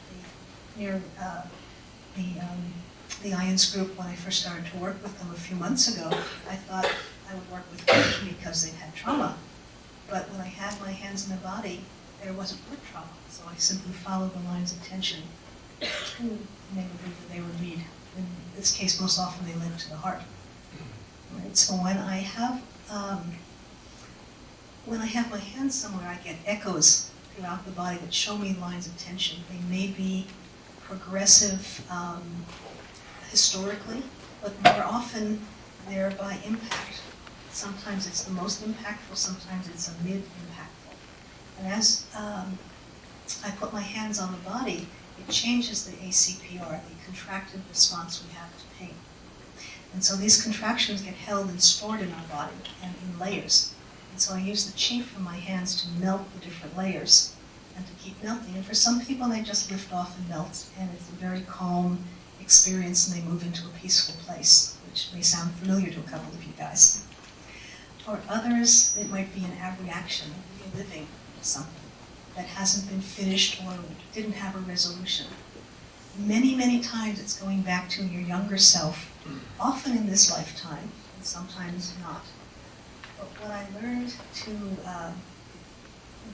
the IANS group when I first started to work with them a few months ago, I thought I would work with them because they'd had trauma. But when I had my hands in the body, there wasn't good trauma. So I simply followed the lines of tension, and they would lead where they would lead. In this case, most often they led to the heart. Right? So when I have my hands somewhere, I get echoes throughout the body that show me lines of tension. They may be progressive historically, but more often they're by impact. Sometimes it's the most impactful, sometimes it's a mid-impactful. And as I put my hands on the body, it changes the ACPR, the contracted response we have to pain. And so these contractions get held and stored in our body and in layers. And so I use the chi from my hands to melt the different layers and to keep melting. And for some people, they just lift off and melt, and it's a very calm experience, and they move into a peaceful place, which may sound familiar to a couple of you guys. For others, it might be an reaction, reliving something that hasn't been finished or didn't have a resolution. Many, many times it's going back to your younger self, often in this lifetime, and sometimes not. But what I learned the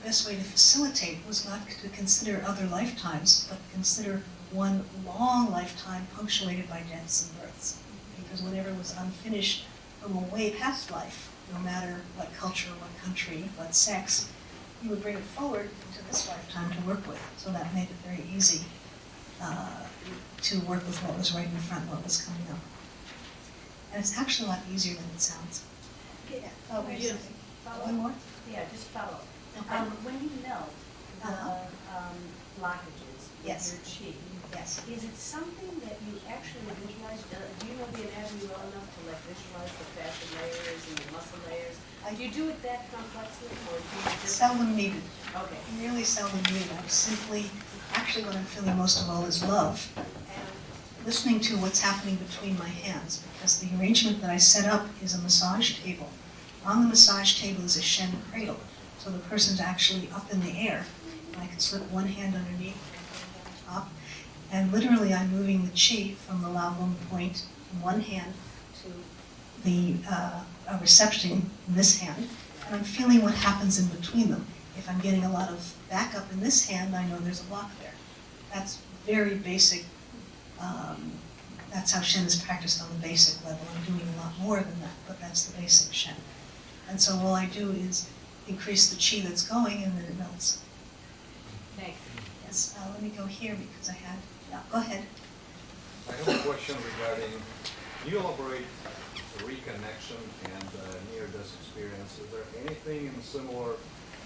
best way to facilitate was not to consider other lifetimes, but to consider one long lifetime punctuated by deaths and births. Because whatever was unfinished from a way past life, no matter what culture, what country, what sex, you would bring it forward into this lifetime to work with. So that made it very easy to work with what was right in front, what was coming up. And it's actually a lot easier than it sounds. Yeah. Oh, wait a Just second. follow One up. more? Yeah, just follow. Okay. When you melt the blockages with Yes. your chi, Yes. is it something that you actually visualize? Do you know the anatomy well enough to like visualize the fascia layers and the muscle layers? Do you do it that complexly, or do you just? Seldom needed. Okay. Really seldom needed. I'm simply, actually what I'm feeling most of all is love. And listening to what's happening between my hands, because the arrangement that I set up is a massage table. On the massage table is a Shen cradle. So the person's actually up in the air. And I can slip one hand underneath and on top. And literally I'm moving the chi from the labrum point in one hand to the reception in this hand. And I'm feeling what happens in between them. If I'm getting a lot of backup in this hand, I know there's a block there. That's very basic. That's how Shen is practiced on the basic level. I'm doing a lot more than that, but that's the basic Shen. And so all I do is increase the chi that's going, and then it melts. Thank you. Yes, let me go here because I had, yeah, go ahead. I have a question regarding, you elaborate reconnection and near-death experience. Is there anything similar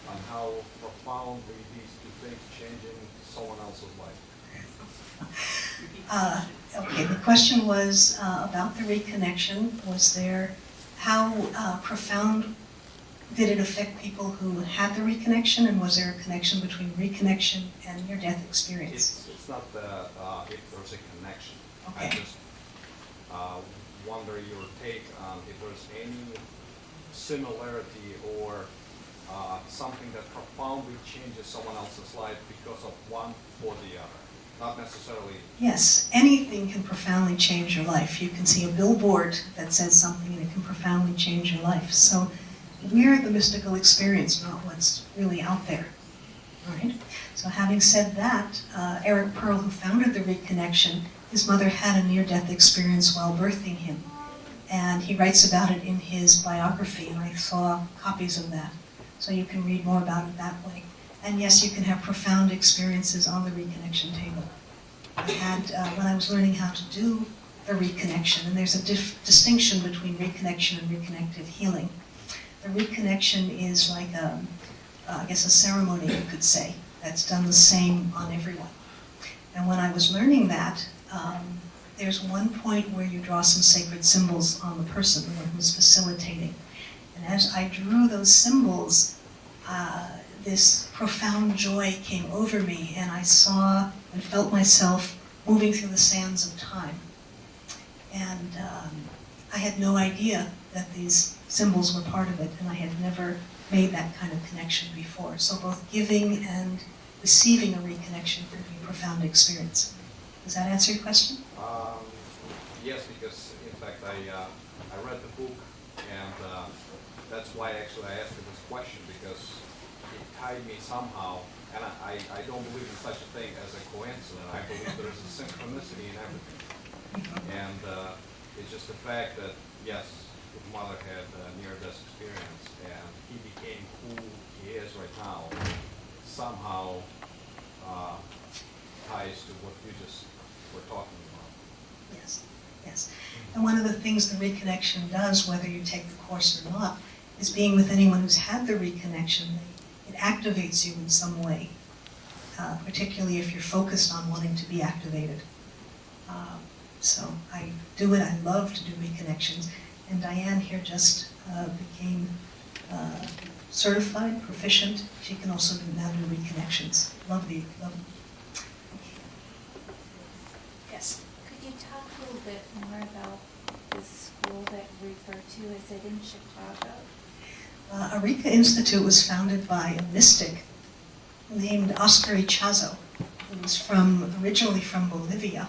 on how profoundly these two things changing someone else's life? Okay, the question was about the reconnection. Was there, how profound did it affect people who had the reconnection, and was there a connection between reconnection and near-death experience? It's not if there's a connection. Okay. I just wonder your take on if there's any similarity or something that profoundly changes someone else's life because of one or the other. Not necessarily. Yes, anything can profoundly change your life. You can see a billboard that says something and it can profoundly change your life. So we're the mystical experience, not what's really out there. All right. So having said that, Eric Pearl, who founded the Reconnection, his mother had a near-death experience while birthing him. And he writes about it in his biography, and I saw copies of that. So you can read more about it that way. And yes, you can have profound experiences on the Reconnection table. I had, when I was learning how to do the Reconnection, and there's a distinction between Reconnection and reconnective healing. The Reconnection is like, I guess, a ceremony, you could say, that's done the same on everyone. And when I was learning that, there's one point where you draw some sacred symbols on the person, the one who's facilitating. And as I drew those symbols, this profound joy came over me, and I saw and felt myself moving through the sands of time. And I had no idea that these symbols were part of it, and I had never made that kind of connection before. So both giving and receiving a reconnection could be a profound experience. Does that answer your question? Yes, because in fact I read the book, and that's why actually I asked you this question, because it tied me somehow, and I don't believe in such a thing as a coincidence. I believe there's a synchronicity in everything. And it's just the fact that, yes, his mother had a near-death experience, and he became who he is right now, somehow ties to what you just were talking about. Yes, yes. And one of the things the Reconnection does, whether you take the course or not, is being with anyone who's had the Reconnection, it activates you in some way, particularly if you're focused on wanting to be activated. So I do it, I love to do Reconnections, and Diane here just became certified, proficient. She can also now do Reconnections. Lovely, lovely. Yes? Could you talk a little bit more about the school that you refer to? Is it in Chicago? Eureka Institute was founded by a mystic named Oscar Ichazo, who was originally from Bolivia.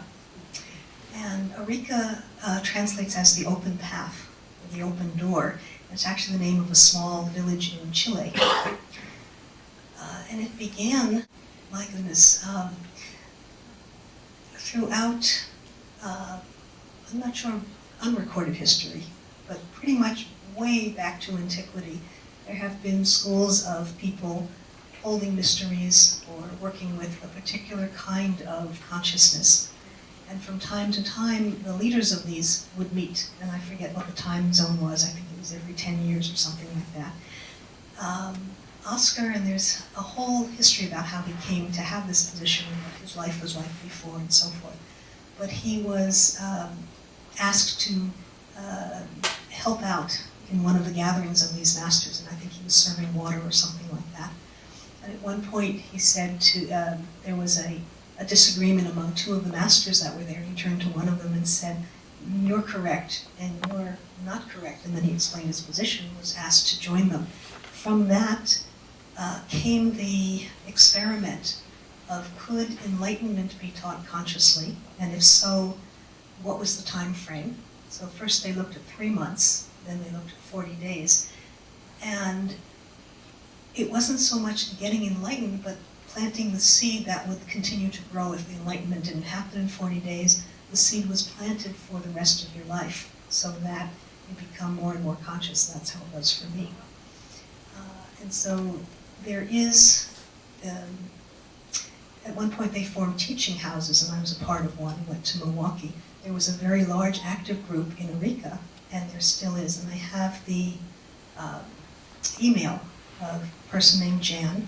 And Eureka translates as the open path, or the open door. It's actually the name of a small village in Chile. And it began, my goodness, throughout, I'm not sure, unrecorded history, but pretty much way back to antiquity, there have been schools of people holding mysteries or working with a particular kind of consciousness. And from time to time, the leaders of these would meet, and I forget what the time zone was. I think it was every 10 years or something like that. Oscar, and there's a whole history about how he came to have this position, and what his life was like before, and so forth. But he was asked to help out in one of the gatherings of these masters, and I think he was serving water or something like that. And at one point, he said there was a disagreement among two of the masters that were there. He turned to one of them and said, "You're correct, and you're not correct." And then he explained his position, was asked to join them. From that came the experiment of, could enlightenment be taught consciously? And if so, what was the time frame? So first they looked at 3 months, then they looked at 40 days. And it wasn't so much getting enlightened, but planting the seed that would continue to grow. If the enlightenment didn't happen in 40 days, the seed was planted for the rest of your life, so that you become more and more conscious. That's how it was for me. And so there is, at one point they formed teaching houses, and I was a part of one, went to Milwaukee. There was a very large active group in Eureka, and there still is. And I have the email of a person named Jan,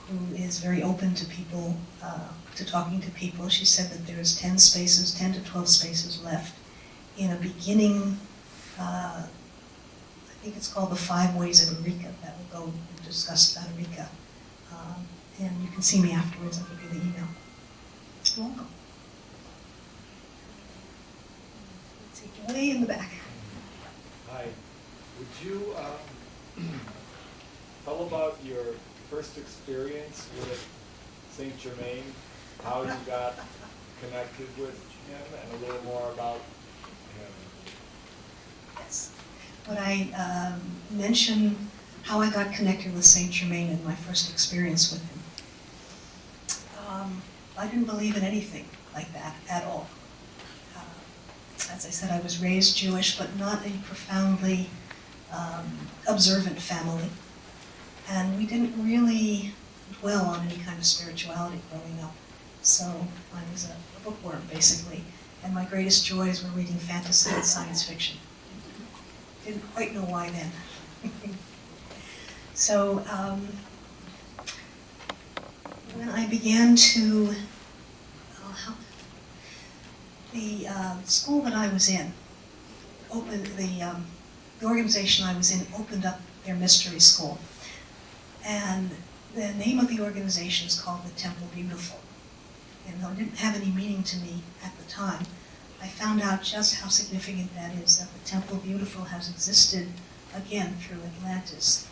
who is very open to people, to talking to people. She said that there's 10 to 12 spaces left in a beginning, I think it's called the 5 Ways of Eureka, that will go and discuss about Eureka. And you can see me afterwards, I'll give you the email. You're welcome. Let's see, way in the back. Hi. Would you tell about your first experience with Saint Germain, how you got connected with him, and a little more about him? Yes. When I mention how I got connected with Saint Germain and my first experience with him, I didn't believe in anything like that at all. As I said, I was raised Jewish, but not a profoundly observant family. And we didn't really dwell on any kind of spirituality growing up. So I was a bookworm, basically. And my greatest joys were reading fantasy and science fiction. Didn't quite know why then. So when I began to, the school that I was in, the organization I was in opened up their mystery school. And the name of the organization is called the Temple Beautiful. And though it didn't have any meaning to me at the time, I found out just how significant that is, that the Temple Beautiful has existed again through Atlantis,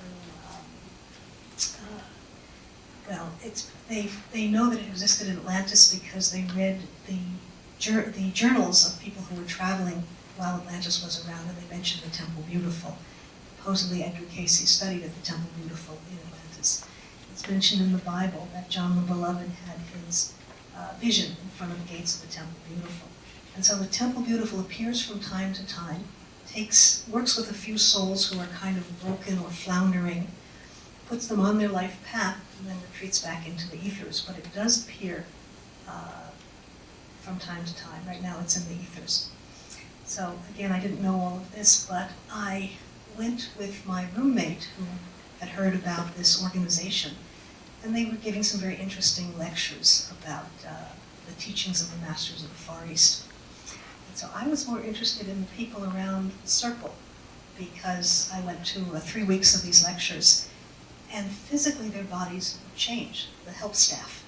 they know that it existed in Atlantis because they read the journals of people who were traveling while Atlantis was around, and they mentioned the Temple Beautiful. Supposedly Edgar Cayce studied at the Temple Beautiful in Atlantis. It's mentioned in the Bible that John the Beloved had his vision in front of the gates of the Temple Beautiful. And so the Temple Beautiful appears from time to time, works with a few souls who are kind of broken or floundering, puts them on their life path, and then retreats back into the ethers. But it does appear from time to time. Right now it's in the ethers. So again, I didn't know all of this, but I went with my roommate who had heard about this organization, and they were giving some very interesting lectures about the teachings of the masters of the Far East. And so I was more interested in the people around the circle, because I went to 3 weeks of these lectures, and physically their bodies would change, the help staff.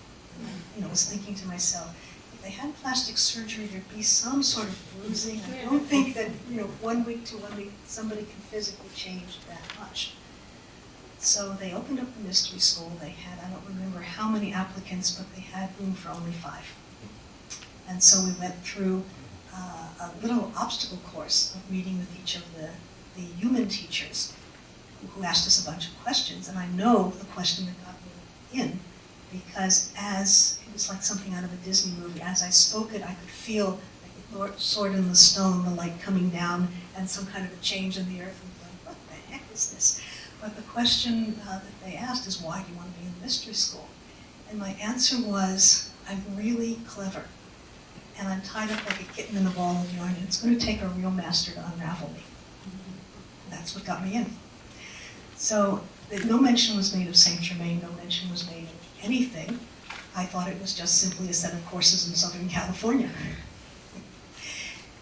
And I was thinking to myself, if they had plastic surgery, there'd be some sort of bruising. I don't think that 1 week to 1 week somebody can physically change that much. So they opened up the mystery school. They had, I don't remember how many applicants, but they had room for only 5. And so we went through a little obstacle course of meeting with each of the human teachers who asked us a bunch of questions. And I know the question that got me in, because as it was like something out of a Disney movie, as I spoke it, I could feel like the sword in the stone, the light coming down, and some kind of a change in the earth. And I'm like, what the heck is this? But the question that they asked is, why do you want to be in the mystery school? And my answer was, I'm really clever, and I'm tied up like a kitten in a ball of yarn, and it's going to take a real master to unravel me. And that's what got me in. So no mention was made of Saint Germain, no mention was made of anything. I thought it was just simply a set of courses in Southern California.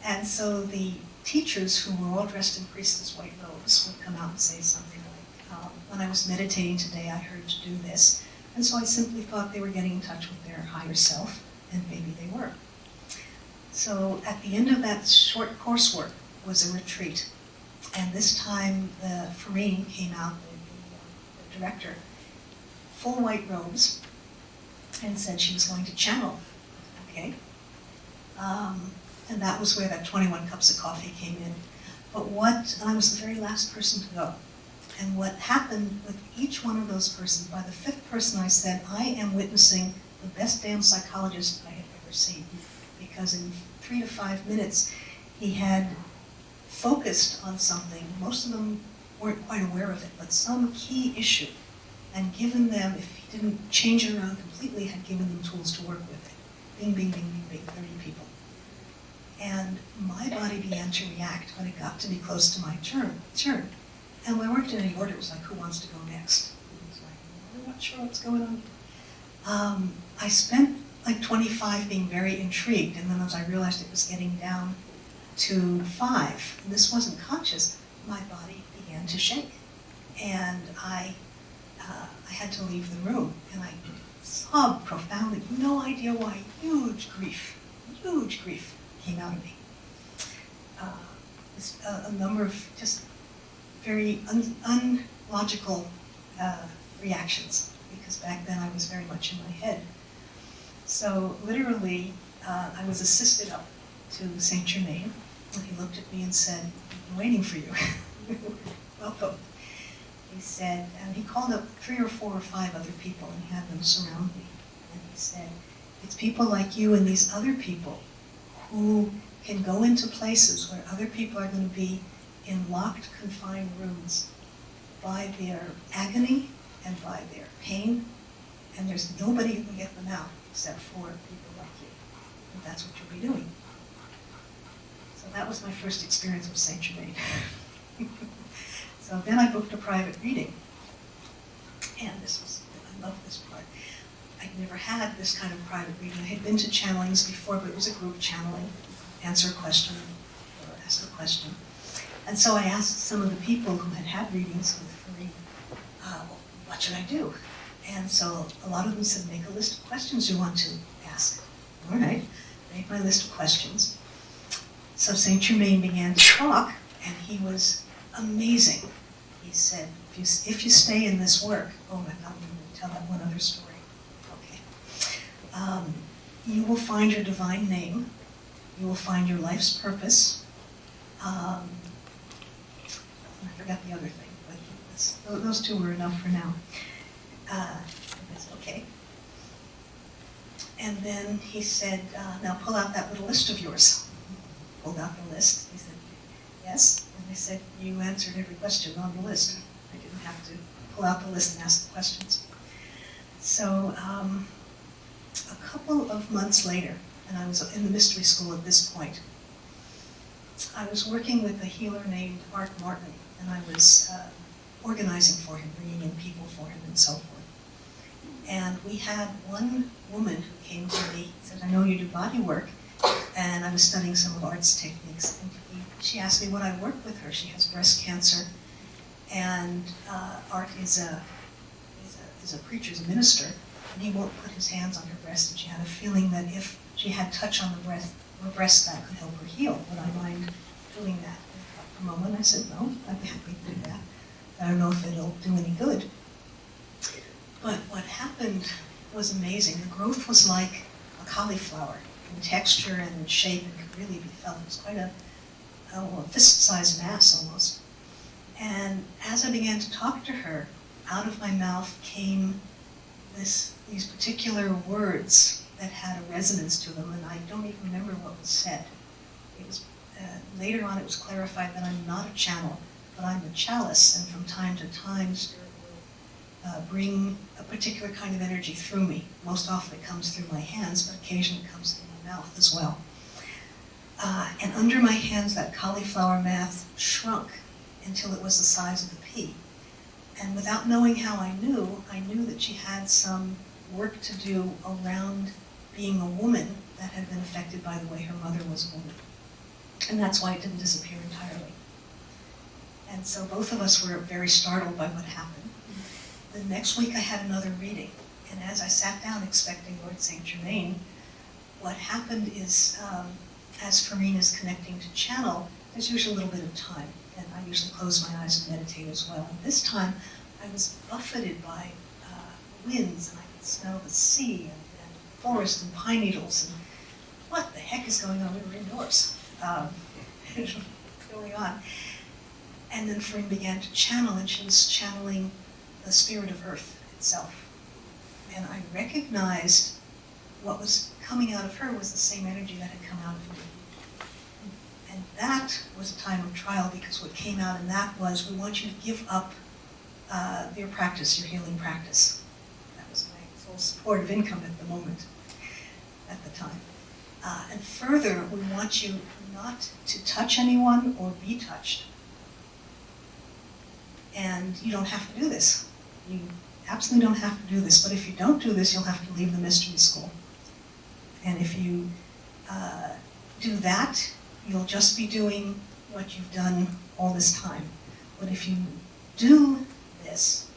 And so the teachers, who were all dressed in priestess white robes, would come out and say something like, when I was meditating today, I heard to do this. And so I simply thought they were getting in touch with their higher self, and maybe they were. So at the end of that short coursework was a retreat. And this time the Farine came out, the director, full white robes, and said she was going to channel. Okay. And that was where that 21 cups of coffee came in. But I was the very last person to go. And what happened with each one of those persons, by the 5th person I said, I am witnessing the best damn psychologist I have ever seen. Because in 3 to 5 minutes, he had focused on something. Most of them weren't quite aware of it, but some key issue, and given them, if he didn't change it around completely, had given them tools to work with it. Bing, bing, bing, bing, bing, 30 people. And my body began to react when it got to be close to my turn. And we weren't in any order. It was like, who wants to go next? It was like, I'm not sure what's going on. I spent like 25 being very intrigued, and then as I realized it was getting down to 5, and this wasn't conscious, my body began to shake. And I had to leave the room, and I sobbed profoundly, no idea why. Huge grief came out of me. A number of just very unlogical reactions, because back then I was very much in my head. So literally, I was assisted up to Saint Germain, and he looked at me and said, "I've been waiting for you. Welcome." He said, and he called up 3 or 4 or 5 other people and he had them surround me. And he said, It's people like you and these other people who can go into places where other people are going to be in locked, confined rooms by their agony and by their pain, and there's nobody who can get them out except for people like you. And that's what you'll be doing. So that was my first experience with Saint Germain. So then I booked a private reading. And I love this part. I'd never had this kind of private reading. I had been to channelings before, but it was a group channeling. Answer a question or ask a question. And so I asked some of the people who had had readings with Fareed, what should I do? And so a lot of them said, make a list of questions you want to ask. All right, made my list of questions. So Saint Germain began to talk, and he was amazing. He said, if you stay in this work, oh my God, I'm going to tell that one other story. Okay. You will find your divine name. You will find your life's purpose. I forgot the other thing, but those two were enough for now. That's okay. And then he said, now pull out that little list of yours. Pulled out the list. He said, yes. And they said, you answered every question on the list. I didn't have to pull out the list and ask the questions. So a couple of months later, and I was in the mystery school at this point, I was working with a healer named Art Martin, and I was organizing for him, bringing in people for him and so forth. And we had one woman who came to me and said, I know you do body work, and I was studying some of Art's techniques. And she asked me would I work with her. She has breast cancer, and Art is a preacher, is a minister, and he won't put his hands on her breast, and she had a feeling that if she had touch on her breast, that could help her heal. Would I mind doing that? For a moment I said, no, I'd be happy to do that. I don't know if it'll do any good. But what happened was amazing. The growth was like a cauliflower in texture and in shape, and could really be felt. It was quite a fist-sized mass almost. And as I began to talk to her, out of my mouth came these particular words that had a resonance to them, and I don't even remember what was said. It was later on it was clarified that I'm not a channel, but I'm a chalice, and from time to time Spirit will bring a particular kind of energy through me. Most often it comes through my hands, but occasionally it comes through my mouth as well. And under my hands that cauliflower mass shrunk until it was the size of a pea. And without knowing how I knew that she had some work to do around being a woman that had been affected by the way her mother was a woman. And that's why it didn't disappear entirely. And so both of us were very startled by what happened. The next week I had another reading, and as I sat down expecting Lord Saint Germain, what happened is, as Farine is connecting to channel, there's usually a little bit of time, and I usually close my eyes and meditate as well. And this time I was buffeted by winds, and I could smell the sea and forest and pine needles, and what the heck is going on? We were indoors. What's going on? And then Farine began to channel, and she was channeling the spirit of Earth itself. And I recognized what was coming out of her was the same energy that had come out of me. And that was a time of trial, because what came out in that was, we want you to give up your practice, your healing practice. That was my sole support of income at the moment, at the time. And further, we want you not to touch anyone or be touched. And you don't have to do this. You absolutely don't have to do this, but if you don't do this, you'll have to leave the mystery school. And if you do that, you'll just be doing what you've done all this time. But if you do this,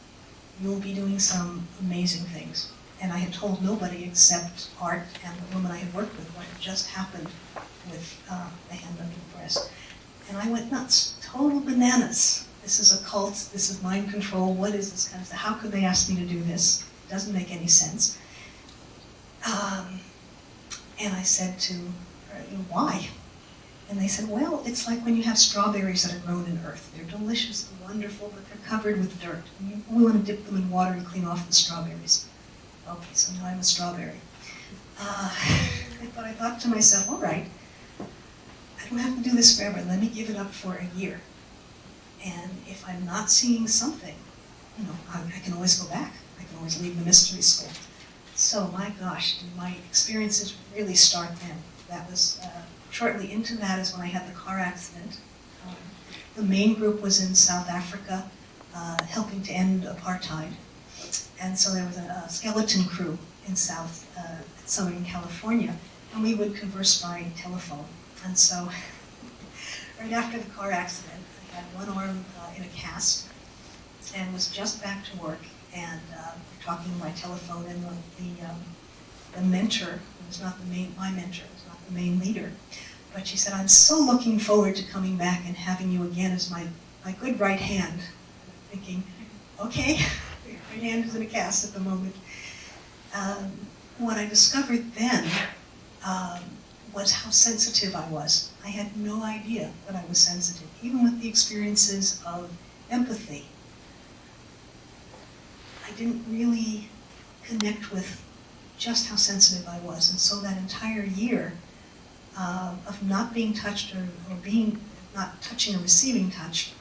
you'll be doing some amazing things. And I had told nobody except Art and the woman I had worked with what had just happened with the hand under the breast. And I went nuts, total bananas. This is a cult, this is mind control, what is this kind of stuff? How could they ask me to do this? It doesn't make any sense. And I said to her, why? And they said, well, it's like when you have strawberries that are grown in earth. They're delicious and wonderful, but they're covered with dirt. And we want to dip them in water and clean off the strawberries. Okay, so now I'm a strawberry. But I thought to myself, all right, I don't have to do this forever. Let me give it up for a year. And if I'm not seeing something, you know, I can always go back. I can always leave the mystery school. So my gosh, did my experiences really start then. That was shortly into that is when I had the car accident. The main group was in South Africa, helping to end apartheid. And so there was a skeleton crew in Southern California, and we would converse by telephone. And so right after the car accident, I had one arm in a cast and was just back to work, and talking by telephone, and the mentor, who was not my mentor, was not the main leader, but she said, I'm so looking forward to coming back and having you again as my good right hand. Thinking, okay, right hand is in a cast at the moment. What I discovered then was how sensitive I was. I had no idea that I was sensitive, even with the experiences of empathy. I didn't really connect with just how sensitive I was. And so that entire year of not being touched or not touching or receiving touch,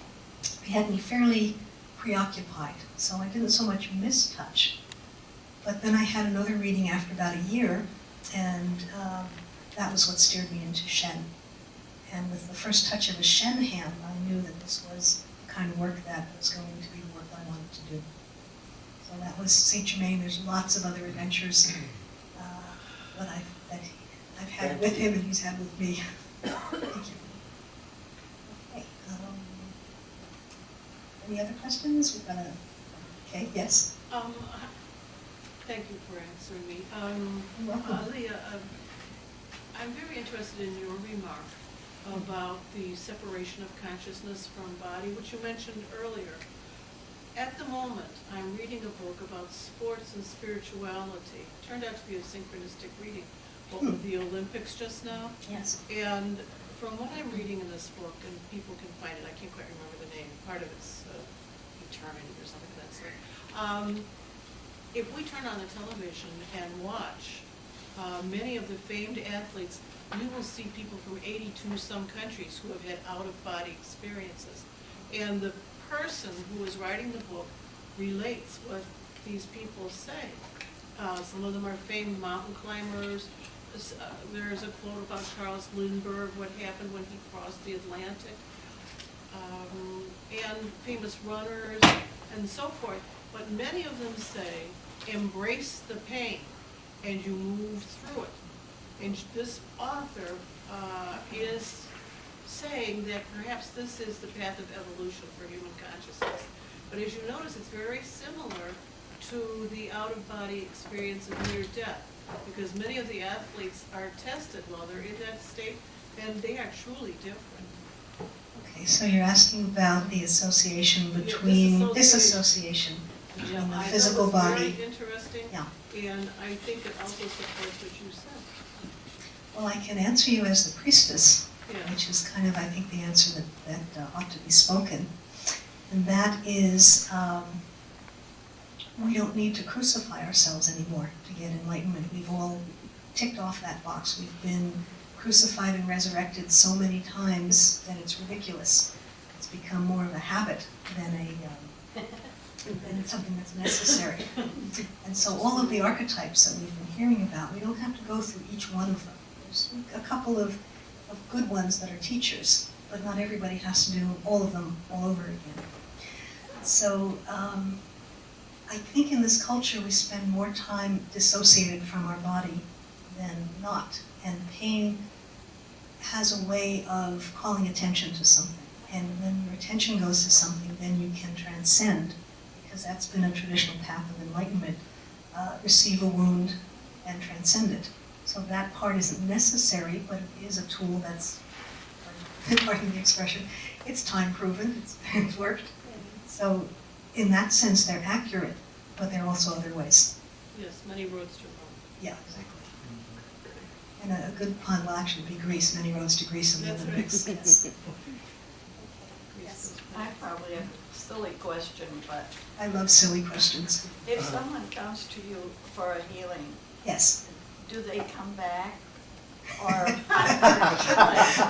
it had me fairly preoccupied. So I didn't so much miss touch. But then I had another reading after about a year, and that was what steered me into Shen. And with the first touch of a Shen hand, I knew that this was the kind of work that was going to be the work I wanted to do. So that was Saint Germain. There's lots of other adventures that I've had with him and he's had with me. Thank you. Okay. Any other questions? We've got a. Okay. Yes. Thank you for answering me. You're welcome. Leah, I'm very interested in your remark about the separation of consciousness from body, which you mentioned earlier. At the moment, I'm reading a book about sports and spirituality. It turned out to be a synchronistic reading. What with the Olympics just now? Yes. And from what I'm reading in this book, and people can find it, I can't quite remember the name, part of it's Eternity or something of that sort. If we turn on the television and watch many of the famed athletes, we will see people from 82 some countries who have had out-of-body experiences. And the person who is writing the book relates what these people say. Some of them are famed mountain climbers. There's a quote about Charles Lindbergh, what happened when he crossed the Atlantic, and famous runners and so forth. But many of them say, embrace the pain and you move through it. And this author is saying that perhaps this is the path of evolution for human consciousness. But as you notice, it's very similar to the out-of-body experience of near death, because many of the athletes are tested while they're in that state, and they are truly different. Okay, so you're asking about the association between disassociation between the physical body. I thought it was very interesting, Yeah. and I think it also supports what you said. Well, I can answer you as the priestess, Yeah. which is kind of, I think, the answer that ought to be spoken. And that is, we don't need to crucify ourselves anymore to get enlightenment. We've all ticked off that box. We've been crucified and resurrected so many times that it's ridiculous. It's become more of a habit than something that's necessary. And so all of the archetypes that we've been hearing about, we don't have to go through each one of them. There's a couple of good ones that are teachers, but not everybody has to do all of them all over again. So I think in this culture we spend more time dissociated from our body than not. And pain has a way of calling attention to something. And when your attention goes to something, then you can transcend, because that's been a traditional path of enlightenment. Receive a wound and transcend it. So that part isn't necessary, but it is a tool that's, pardon the expression, it's time proven, it's worked. So in that sense, they're accurate, but there are also other ways. Yes, many roads to Rome. Yeah, exactly. And a good pun will actually be Greece, many roads to Greece in the That's Olympics. right. Yes. Yes. I probably have a silly question, but I love silly questions. if someone comes to you for a healing, Yes. do they come back? Or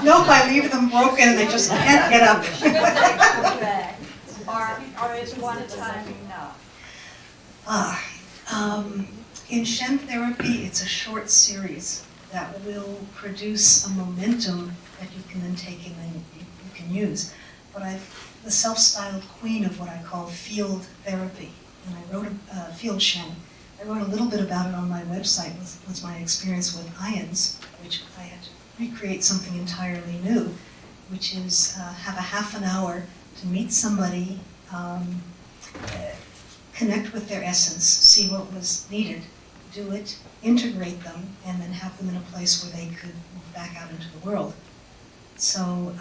Nope, I leave them broken and they just can't get up. should they come back? Or is one time enough? In Shen therapy, it's a short series that will produce a momentum that you can then take and then you can use. But I'm the self-styled queen of what I call field therapy. And I wrote field Shen. I wrote a little bit about it on my website, was my experience with ions, which I had to recreate something entirely new, which is have a half an hour to meet somebody, connect with their essence, see what was needed, do it, integrate them, and then have them in a place where they could move back out into the world. So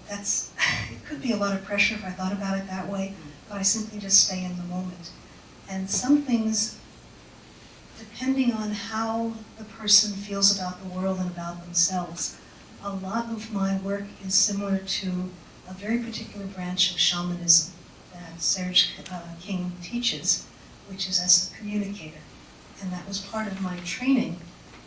it could be a lot of pressure if I thought about it that way, but I simply just stay in the moment. And some things, depending on how the person feels about the world and about themselves, a lot of my work is similar to a very particular branch of shamanism that Serge King teaches, which is as a communicator. And that was part of my training,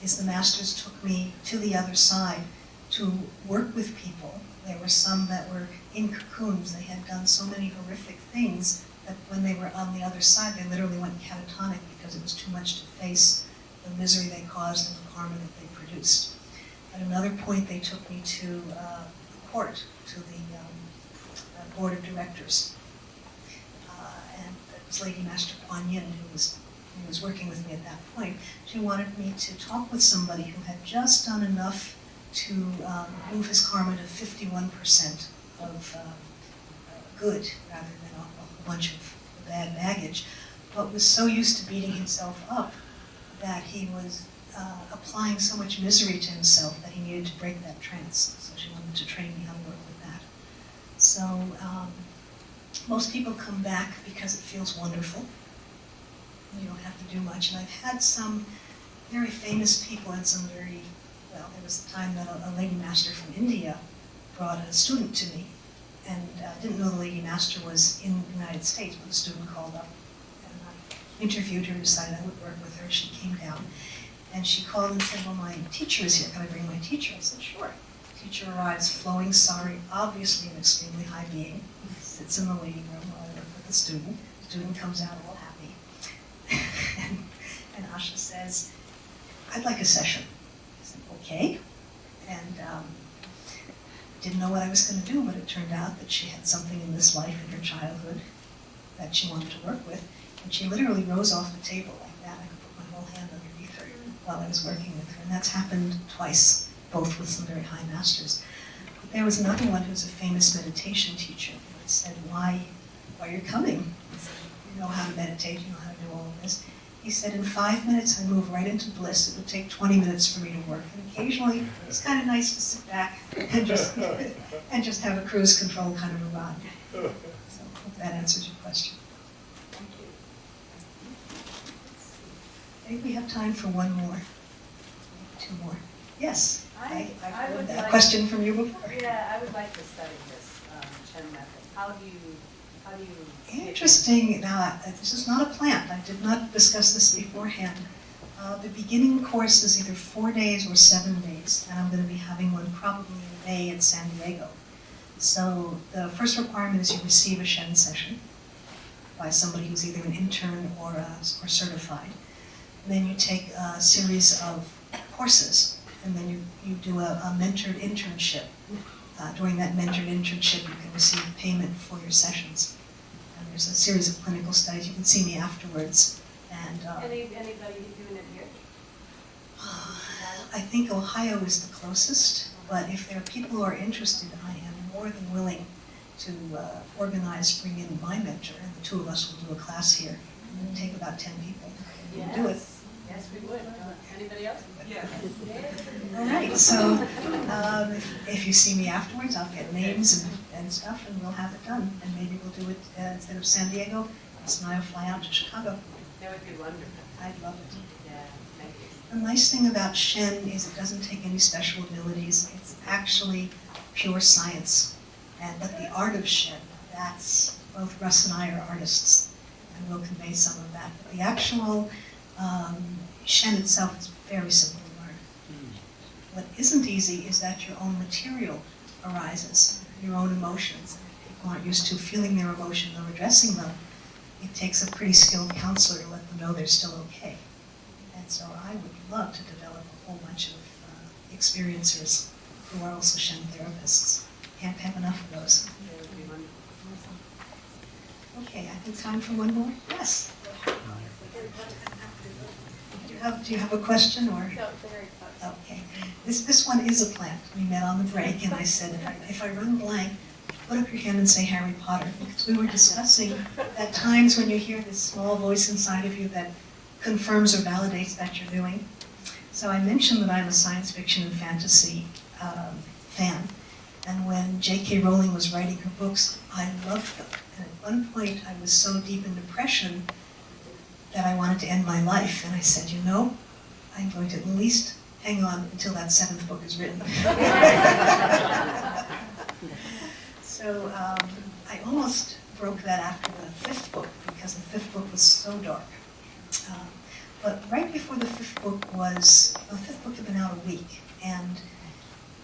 is the masters took me to the other side to work with people. There were some that were in cocoons. They had done so many horrific things that when they were on the other side, they literally went catatonic because it was too much to face the misery they caused and the karma that they produced. At another point, they took me to the court, to the board of directors. And it was Lady Master Kuan Yin who was working with me at that point. She wanted me to talk with somebody who had just done enough to move his karma to 51% of good rather than a bunch of bad baggage, but was so used to beating himself up that he was applying so much misery to himself that he needed to break that trance. So she wanted to train me how to work with that. So most people come back because it feels wonderful. You don't have to do much. And I've had some very famous people and some very, well, there was a time that a lady master from India brought a student to me, and didn't know the lady master was in the United States, but the student called up, and I interviewed her and decided I would work with her. She came down, and she called and said, well, my teacher is here, can I bring my teacher? I said, sure. The teacher arrives, flowing sari, obviously an extremely high being, sits in the waiting room while I work with the student. The student comes out all happy. and Asha says, I'd like a session. I said, okay. And didn't know what I was going to do, but it turned out that she had something in this life in her childhood that she wanted to work with. And she literally rose off the table like that. I could put my whole hand underneath her while I was working with her. And that's happened twice, both with some very high masters. But there was another one who's a famous meditation teacher. And I said, why are you coming? I said, you know how to meditate, you know how to do all of this. He said, in 5 minutes, I move right into bliss. It would take 20 minutes for me to work. And occasionally, it's kind of nice to sit back and just have a cruise control kind of a ride. So I hope that answers your question. Thank you. I think we have time for one more. 2 more. Yes, I I've would heard that like- question from you before. Yeah, I would like to study this Chen method. How do you? Interesting. Now, this is not a plant. I did not discuss this beforehand. The beginning course is either 4 days or 7 days, and I'm going to be having one probably in May in San Diego. So the first requirement is you receive a Shen session by somebody who's either an intern or certified. And then you take a series of courses, and then you do a mentored internship. During that mentored internship, you can receive payment for your sessions. And there's a series of clinical studies. You can see me afterwards. And Anybody doing it here? I think Ohio is the closest, but if there are people who are interested, I am more than willing to organize, bring in my mentor, and the 2 of us will do a class here. It will take about 10 people. We'll do it. Yes, we would. Anybody else? Yes. All right, so if you see me afterwards, I'll get names and stuff, and we'll have it done. And maybe we'll do it instead of San Diego, it's now fly out to Chicago. That would be wonderful. I'd love it. Yeah, thank you. The nice thing about Shen is it doesn't take any special abilities. It's actually pure science. But the art of Shen, that's, both Russ and I are artists, and we'll convey some of that. But the actual Shen itself is very simple to learn. What isn't easy is that your own material arises, your own emotions. People aren't used to feeling their emotions or addressing them. It takes a pretty skilled counselor to let them know they're still okay. And so I would love to develop a whole bunch of experiencers who are also Shen therapists. Can't have enough of those. Okay, I think time for one more? Yes. Do you have a question or? No, very close. Okay. This one is a plant. We met on the break and I said, if I run blank, put up your hand and say Harry Potter. Because we were discussing at times when you hear this small voice inside of you that confirms or validates that you're doing. So I mentioned that I'm a science fiction and fantasy fan. And when J.K. Rowling was writing her books, I loved them. And at one point, I was so deep in depression that I wanted to end my life. And I said, you know, I'm going to at least hang on until that 7th book is written. So I almost broke that after the 5th book, because the 5th book was so dark. But right before the 5th book was, the 5th book had been out a week, and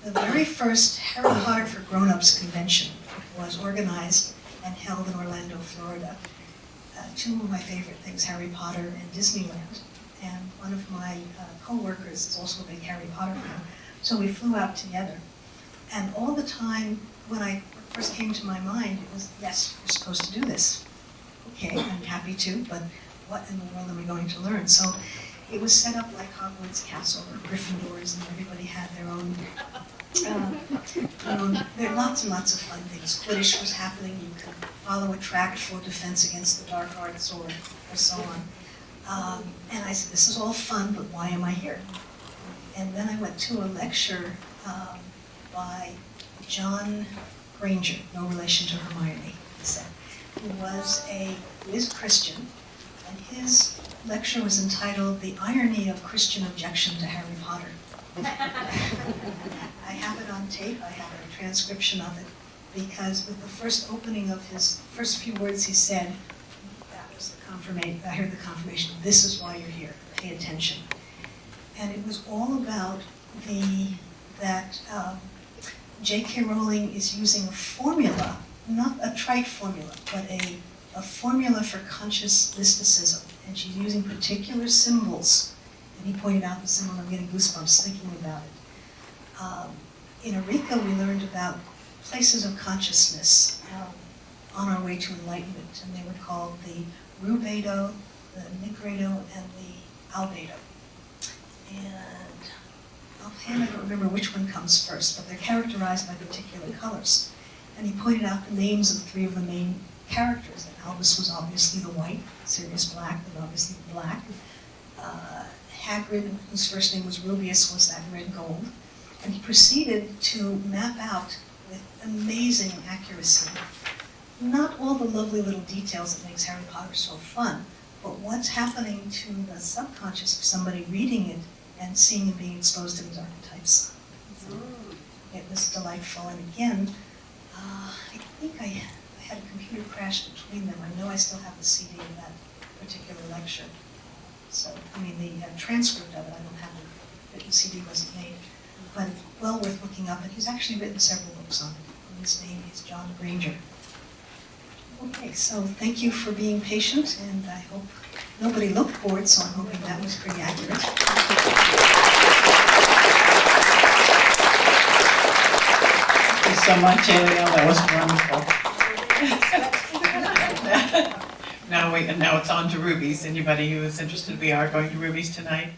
the very first Harry Potter for Grown-Ups convention was organized and held in Orlando, Florida. Two of my favorite things, Harry Potter and Disneyland. And one of my co-workers is also a big Harry Potter fan. So we flew out together. And all the time, when I first came to my mind, it was, yes, we're supposed to do this. Okay, I'm happy to, but what in the world am I going to learn? So it was set up like Hogwarts Castle or Gryffindors, and everybody had their own, there are lots and lots of fun things. Quidditch was happening. You could follow a track for defense against the dark arts or so on. And I said, this is all fun, but why am I here? And then I went to a lecture by John Granger, no relation to Hermione, he said, who is Christian, and his lecture was entitled The Irony of Christian Objection to Harry Potter. I have it on tape, I have a transcription of it, because with the first opening of his first few words he said, that was the confirmation, I heard the confirmation, this is why you're here, pay attention. And it was all about that J.K. Rowling is using a formula, not a trite formula, but a formula for conscious mysticism. And she's using particular symbols. And he pointed out the symbol, I'm getting goosebumps thinking about it. In Eureka, we learned about places of consciousness on our way to enlightenment. And they were called the rubedo, the nigredo, and the albedo. And offhand, I don't remember which one comes first, but they're characterized by particular colors. And he pointed out the names of 3 of the main characters. And Albus was obviously the white, Sirius black, and obviously the black. Hagrid, whose first name was Rubeus, was that red gold. And he proceeded to map out with amazing accuracy, not all the lovely little details that makes Harry Potter so fun, but what's happening to the subconscious of somebody reading it and seeing and being exposed to these archetypes. So it was delightful. And again, I think I had a computer crash between them. I know I still have the CD of that particular lecture. So, I mean, the transcript of it, I don't have it. The CD wasn't made. But well worth looking up. And he's actually written several books on it. And his name is John Granger. Okay, so thank you for being patient, and I hope nobody looked bored, so I'm hoping that was pretty accurate. Thank you so much, Ayley Aell. That was wonderful. Now it's on to Ruby's. Anybody who is interested, we are going to Ruby's tonight.